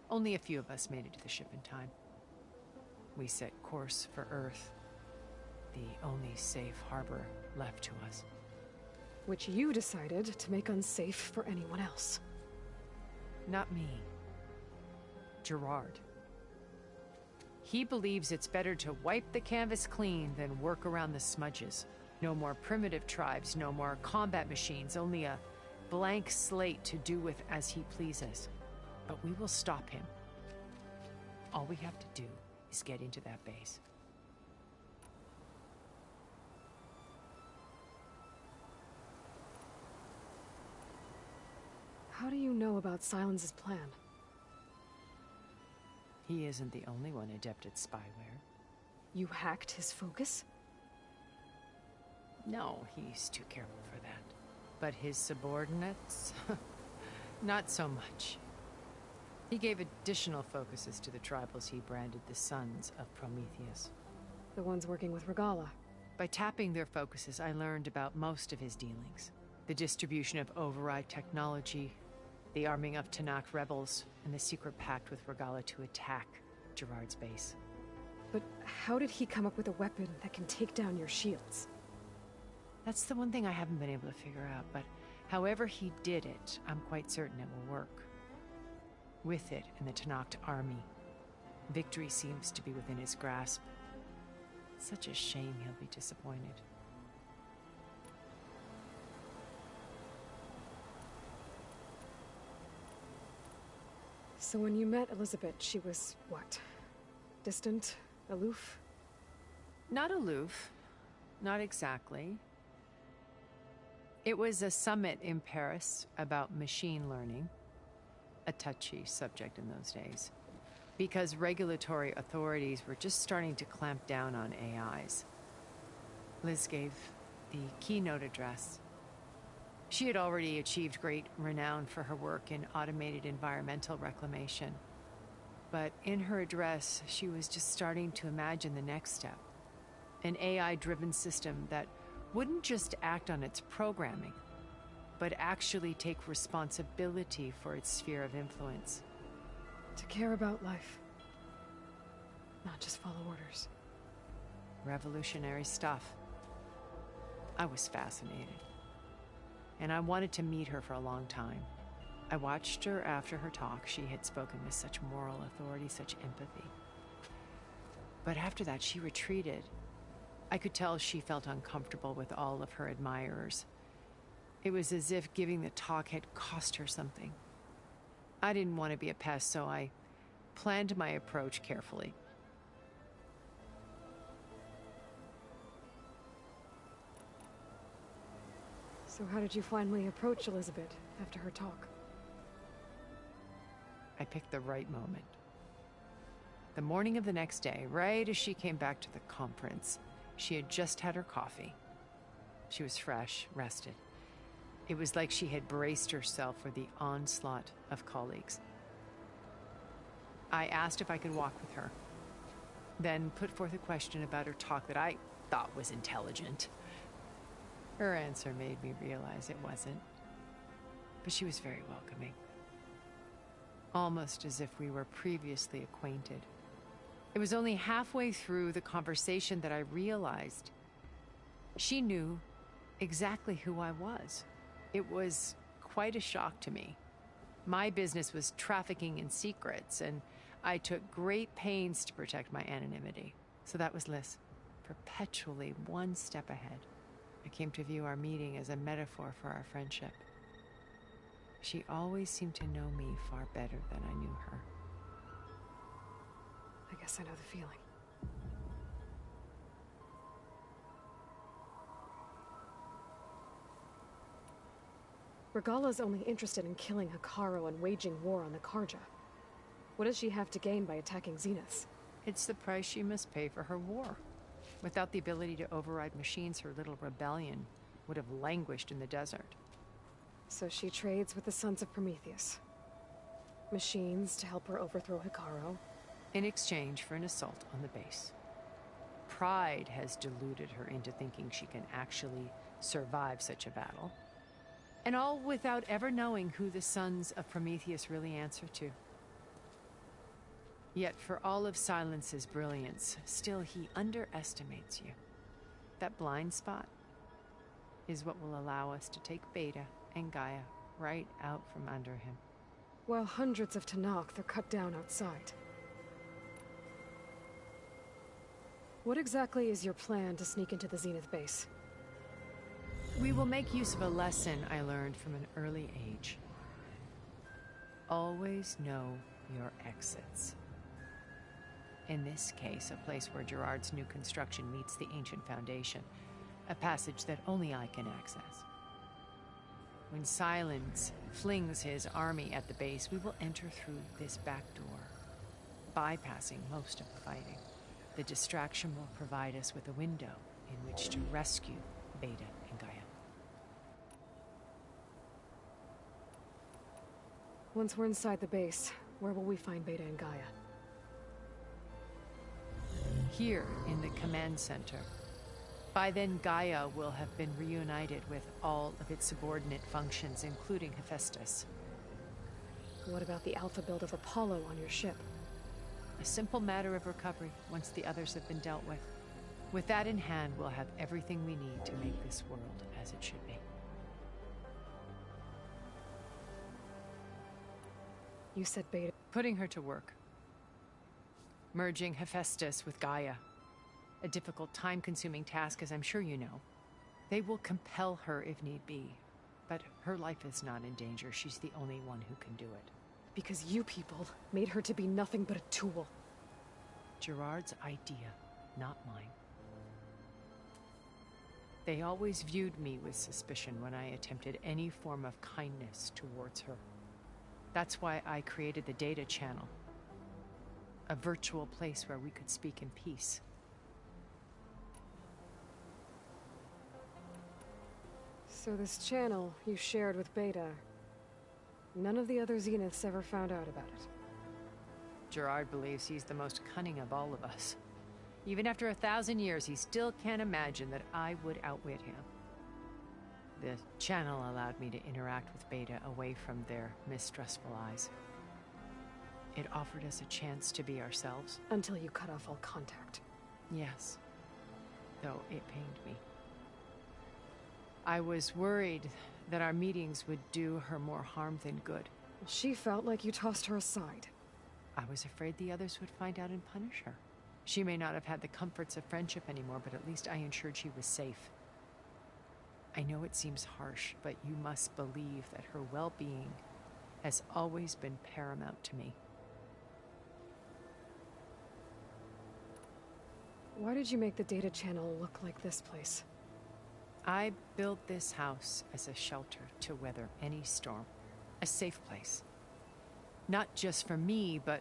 Only a few of us made it to the ship in time. We set course for Earth, the only safe harbor left to us. Which you decided to make unsafe for anyone else. Not me. Gerard. He believes it's better to wipe the canvas clean than work around the smudges. No more primitive tribes, no more combat machines, only a blank slate to do with as he pleases. But we will stop him. All we have to do is get into that base. How do you know about Silence's plan? He isn't the only one adept at spyware. You hacked his focus? No, he's too careful for that. But his subordinates? Not so much. He gave additional focuses to the tribals he branded the Sons of Prometheus. The ones working with Regala. By tapping their focuses, I learned about most of his dealings. The distribution of override technology, the arming of Tenakth rebels, and the secret pact with Regala to attack Gerard's base. But how did he come up with a weapon that can take down your shields? That's the one thing I haven't been able to figure out, but however he did it, I'm quite certain it will work. With it and the Tenakth army, victory seems to be within his grasp. Such a shame he'll be disappointed. So when you met Elizabeth, she was, what? Distant? Aloof? Not aloof. not exactly. It was a summit in Paris about machine learning, a touchy subject in those days, because regulatory authorities were just starting to clamp down on AIs. Liz gave the keynote address. She had already achieved great renown for her work in automated environmental reclamation. But in her address, she was just starting to imagine the next step. An AI-driven system that wouldn't just act on its programming, but actually take responsibility for its sphere of influence. To care about life, not just follow orders. Revolutionary stuff. I was fascinated. And I wanted to meet her for a long time. I watched her after her talk. She had spoken with such moral authority, such empathy. But after that, she retreated. I could tell she felt uncomfortable with all of her admirers. It was as if giving the talk had cost her something. I didn't want to be a pest, so I planned my approach carefully. So how did you finally approach Elizabeth after her talk? I picked the right moment. The morning of the next day, right as she came back to the conference, she had just had her coffee. She was fresh, rested. It was like she had braced herself for the onslaught of colleagues. I asked if I could walk with her, then put forth a question about her talk that I thought was intelligent. Her answer made me realize it wasn't, but she was very welcoming. Almost as if we were previously acquainted. It was only halfway through the conversation that I realized she knew exactly who I was. It was quite a shock to me. My business was trafficking in secrets, and I took great pains to protect my anonymity. So that was Liz, perpetually one step ahead. I came to view our meeting as a metaphor for our friendship. She always seemed to know me far better than I knew her. I guess I know the feeling. Regala's only interested in killing Hikaru and waging war on the Karja. What does she have to gain by attacking Zeniths? It's the price she must pay for her war. Without the ability to override machines, her little rebellion would have languished in the desert. So she trades with the Sons of Prometheus. Machines to help her overthrow Hikaru. In exchange for an assault on the base. Pride has deluded her into thinking she can actually survive such a battle. And all without ever knowing who the Sons of Prometheus really answer to. Yet for all of Silence's brilliance, still he underestimates you. That blind spot is what will allow us to take Beta and Gaia right out from under him. While hundreds of Tenakth are cut down outside. What exactly is your plan to sneak into the Zenith base? We will make use of a lesson I learned from an early age. Always know your exits. In this case, a place where Gerard's new construction meets the ancient foundation, a passage that only I can access. When Silence flings his army at the base, we will enter through this back door, bypassing most of the fighting. The distraction will provide us with a window in which to rescue Beta and Gaia. Once we're inside the base, where will we find Beta and Gaia? Here in the command center. By then, Gaia will have been reunited with all of its subordinate functions, including Hephaestus. What about the alpha build of Apollo on your ship? A simple matter of recovery once the others have been dealt with. With that in hand, we'll have everything we need to make this world as it should be. You said Beta. Putting her to work. Merging Hephaestus with Gaia. A difficult, time-consuming task, as I'm sure you know. They will compel her if need be. But her life is not in danger. She's the only one who can do it. Because you people made her to be nothing but a tool. Gerard's idea, not mine. They always viewed me with suspicion when I attempted any form of kindness towards her. That's why I created the data channel. A virtual place where we could speak in peace. So this channel you shared with Beta, none of the other Zeniths ever found out about it? Gerard believes he's the most cunning of all of us. Even after 1,000 years, he still can't imagine that I would outwit him. The channel allowed me to interact with Beta away from their mistrustful eyes. It offered us a chance to be ourselves. Until you cut off all contact. Yes. Though it pained me. I was worried that our meetings would do her more harm than good. She felt like you tossed her aside. I was afraid the others would find out and punish her. She may not have had the comforts of friendship anymore, but at least I ensured she was safe. I know it seems harsh, but you must believe that her well-being has always been paramount to me. Why did you make the data channel look like this place? I built this house as a shelter to weather any storm. A safe place. Not just for me, but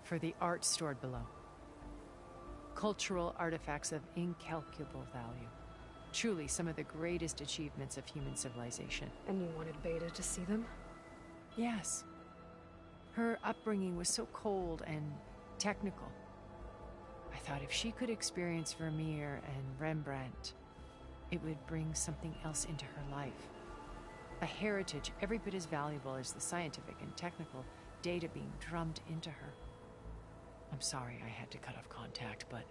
for the art stored below. Cultural artifacts of incalculable value. Truly some of the greatest achievements of human civilization. And you wanted Beta to see them? Yes. Her upbringing was so cold and technical. I thought if she could experience Vermeer and Rembrandt, it would bring something else into her life. A heritage every bit as valuable as the scientific and technical data being drummed into her. I'm sorry I had to cut off contact, but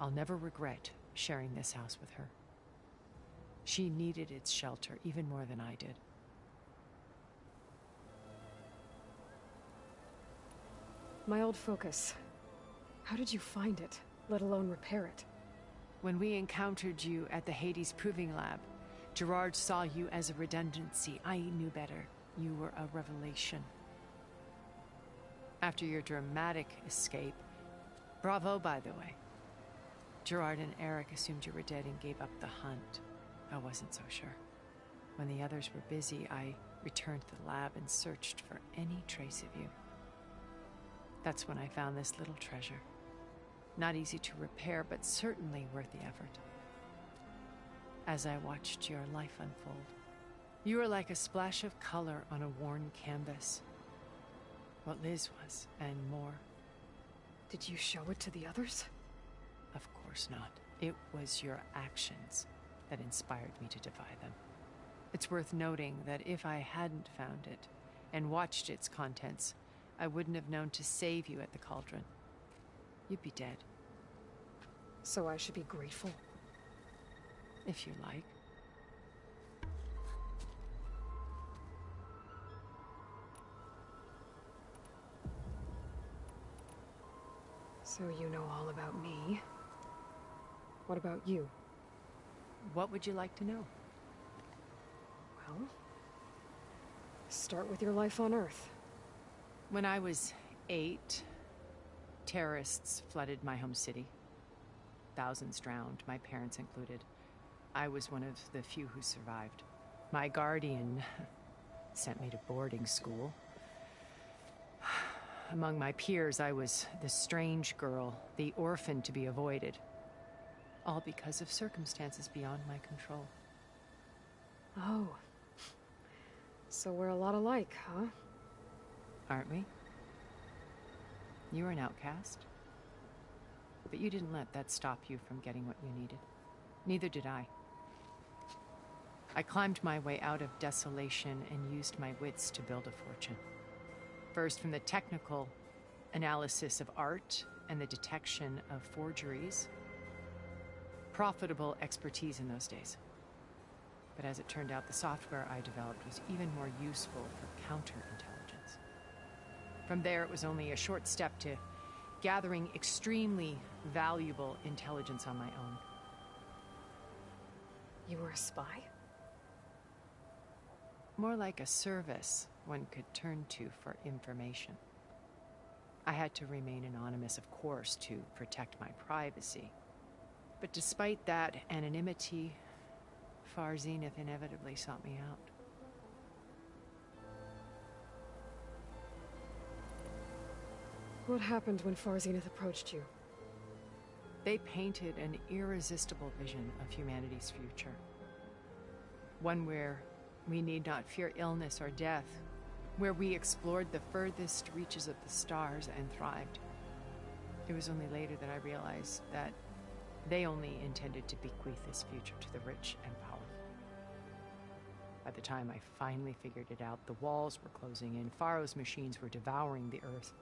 I'll never regret sharing this house with her. She needed its shelter even more than I did. My old focus. How did you find it, let alone repair it? When we encountered you at the Hades Proving Lab, Gerard saw you as a redundancy. I knew better. You were a revelation. After your dramatic escape, bravo, by the way. Gerard and Eric assumed you were dead and gave up the hunt. I wasn't so sure. When the others were busy, I returned to the lab and searched for any trace of you. That's when I found this little treasure. Not easy to repair, but certainly worth the effort. As I watched your life unfold, you were like a splash of color on a worn canvas. What Liz was, and more. Did you show it to the others? Of course not. It was your actions that inspired me to defy them. It's worth noting that if I hadn't found it and watched its contents, I wouldn't have known to save you at the cauldron. You'd be dead. So I should be grateful? If you like. So you know all about me. What about you? What would you like to know? Well, start with your life on Earth. When I was 8, terrorists flooded my home city. Thousands drowned, my parents included. I was one of the few who survived. My guardian sent me to boarding school. Among my peers, I was the strange girl, the orphan to be avoided. All because of circumstances beyond my control. Oh. So we're a lot alike, huh? Aren't we? You were an outcast. But you didn't let that stop you from getting what you needed. Neither did I. I climbed my way out of desolation and used my wits to build a fortune. First, from the technical analysis of art and the detection of forgeries. Profitable expertise in those days. But as it turned out, the software I developed was even more useful for counterintelligence. From there, it was only a short step to gathering extremely valuable intelligence on my own. You were a spy? More like a service one could turn to for information. I had to remain anonymous, of course, to protect my privacy. But despite that anonymity, Far Zenith inevitably sought me out. What happened when Far Zenith approached you? They painted an irresistible vision of humanity's future. One where we need not fear illness or death, where we explored the furthest reaches of the stars and thrived. It was only later that I realized that they only intended to bequeath this future to the rich and powerful. By the time I finally figured it out, the walls were closing in, Pharaoh's machines were devouring the Earth.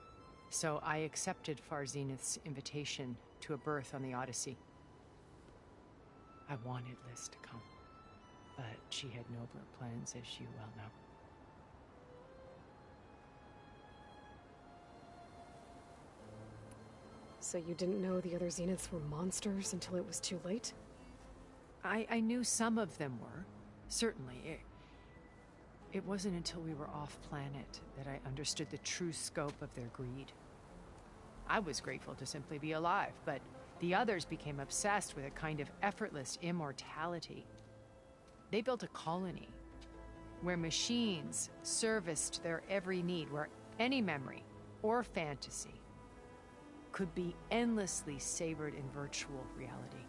So I accepted Far Zenith's invitation to a berth on the Odyssey. I wanted Liz to come, but she had nobler plans, as you well know. So you didn't know the other Zeniths were monsters until it was too late? I knew some of them were, certainly. It wasn't until we were off-planet that I understood the true scope of their greed. I was grateful to simply be alive, but the others became obsessed with a kind of effortless immortality. They built a colony where machines serviced their every need, where any memory or fantasy could be endlessly savored in virtual reality.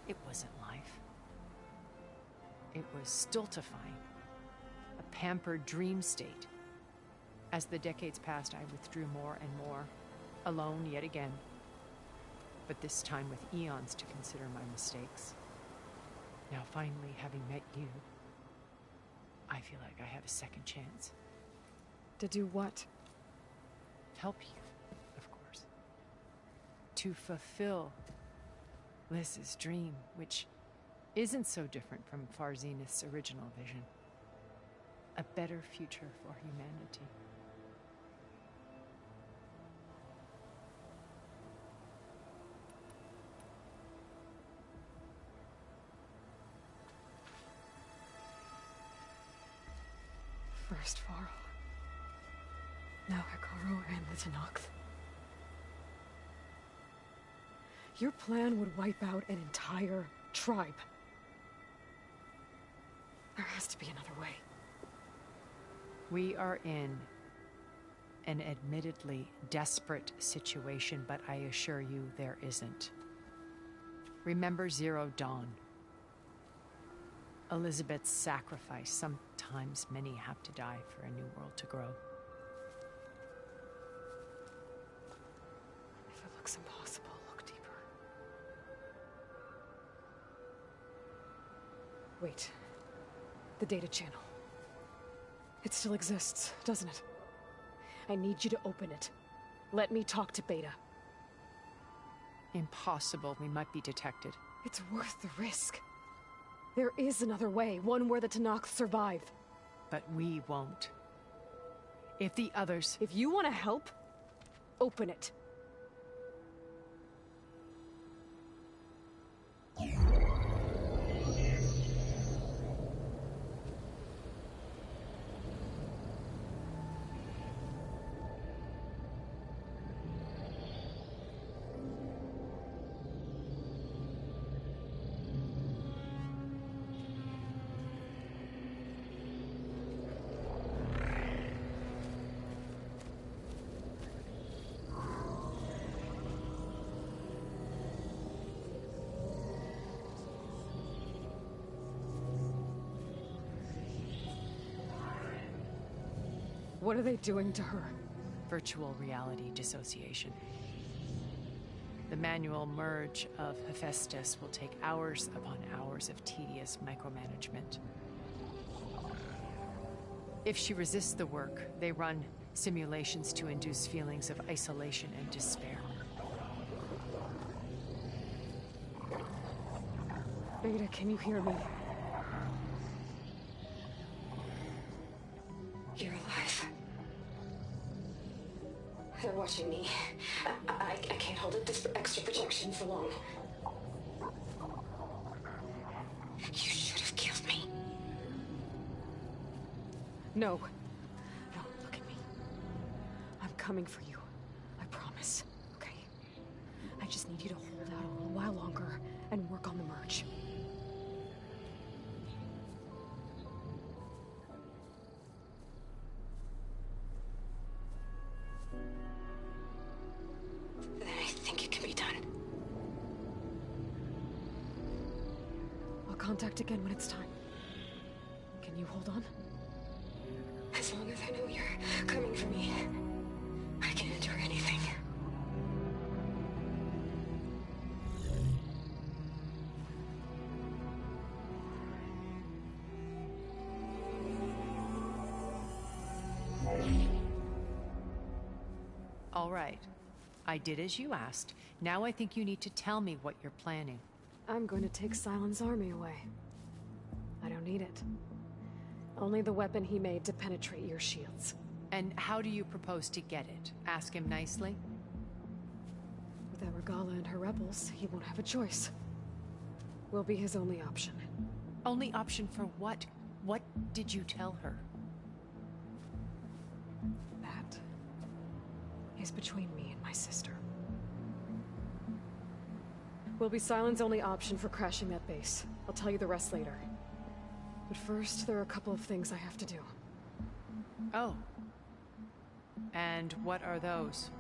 It wasn't life. It was stultifying, a pampered dream state. As the decades passed, I withdrew more and more, alone yet again, but this time with eons to consider my mistakes. Now finally, having met you, I feel like I have a second chance. To do what? Help you, of course. To fulfill Liz's dream, which isn't so different from Far Zenith's original vision. A better future for humanity. First Pharaoh, now Hikaru and the Tenakth. Your plan would wipe out an entire tribe. There has to be another way. We are in an admittedly desperate situation, but I assure you there isn't. Remember Zero Dawn. Elizabeth's sacrifice. Sometimes many have to die for a new world to grow. If it looks impossible, look deeper. Wait. The data channel. It still exists, doesn't it? I need you to open it. Let me talk to Beta. Impossible. We might be detected. It's worth the risk. There is another way, one where the Tenakth survive. But we won't. If the others... If you want to help, open it. What are they doing to her? Virtual reality dissociation. The manual merge of Hephaestus will take hours upon hours of tedious micromanagement. If she resists the work, they run simulations to induce feelings of isolation and despair. Beta, can you hear me? You're alive. They're watching me. I can't hold up this extra protection for long. You should have killed me. No. No, look at me. I'm coming for you. I promise. Okay? I just need you to hold out a little while longer and work on the merge. contact again when it's time. Can you hold on? As long as I know you're coming for me, I can endure anything. All right. I did as you asked. Now I think you need to tell me what you're planning. I'm going to take Silent's army away. I don't need it. Only the weapon he made to penetrate your shields. And how do you propose to get it? Ask him nicely? Without Regala and her rebels, he won't have a choice. We'll be his only option. Only option for what? What did you tell her? That is between me and my sister. Will be Silent's only option for crashing that base. I'll tell you the rest later. But first, there are a couple of things I have to do. Oh. And what are those?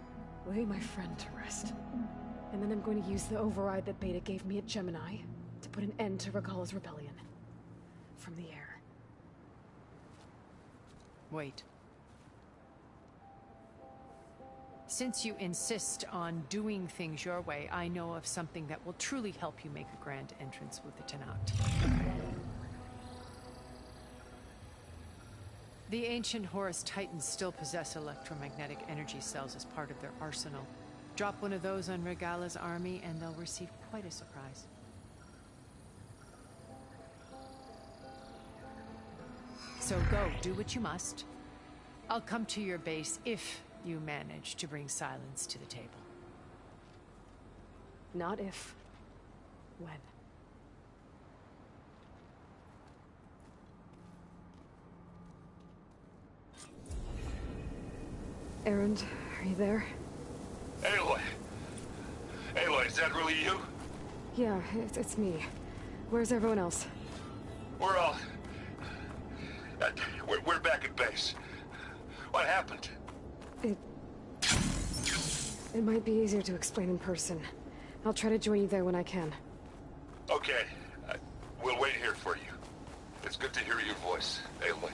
Lay my friend to rest. And then I'm going to use the override that Beta gave me at Gemini to put an end to Regala's rebellion. From the air. Wait. Since you insist on doing things your way, I know of something that will truly help you make a grand entrance with the Tenat. The ancient Horus Titans still possess electromagnetic energy cells as part of their arsenal. Drop one of those on Regala's army and they'll receive quite a surprise. So go, do what you must. I'll come to your base if you manage to bring Silence to the table. Not if. When. Erend, are you there? Aloy! Aloy, is that really you? Yeah, it's me. Where's everyone else? We're all... we're back at base. What happened? It might be easier to explain in person. I'll try to join you there when I can. Okay. We'll wait here for you. It's good to hear your voice, Aloy.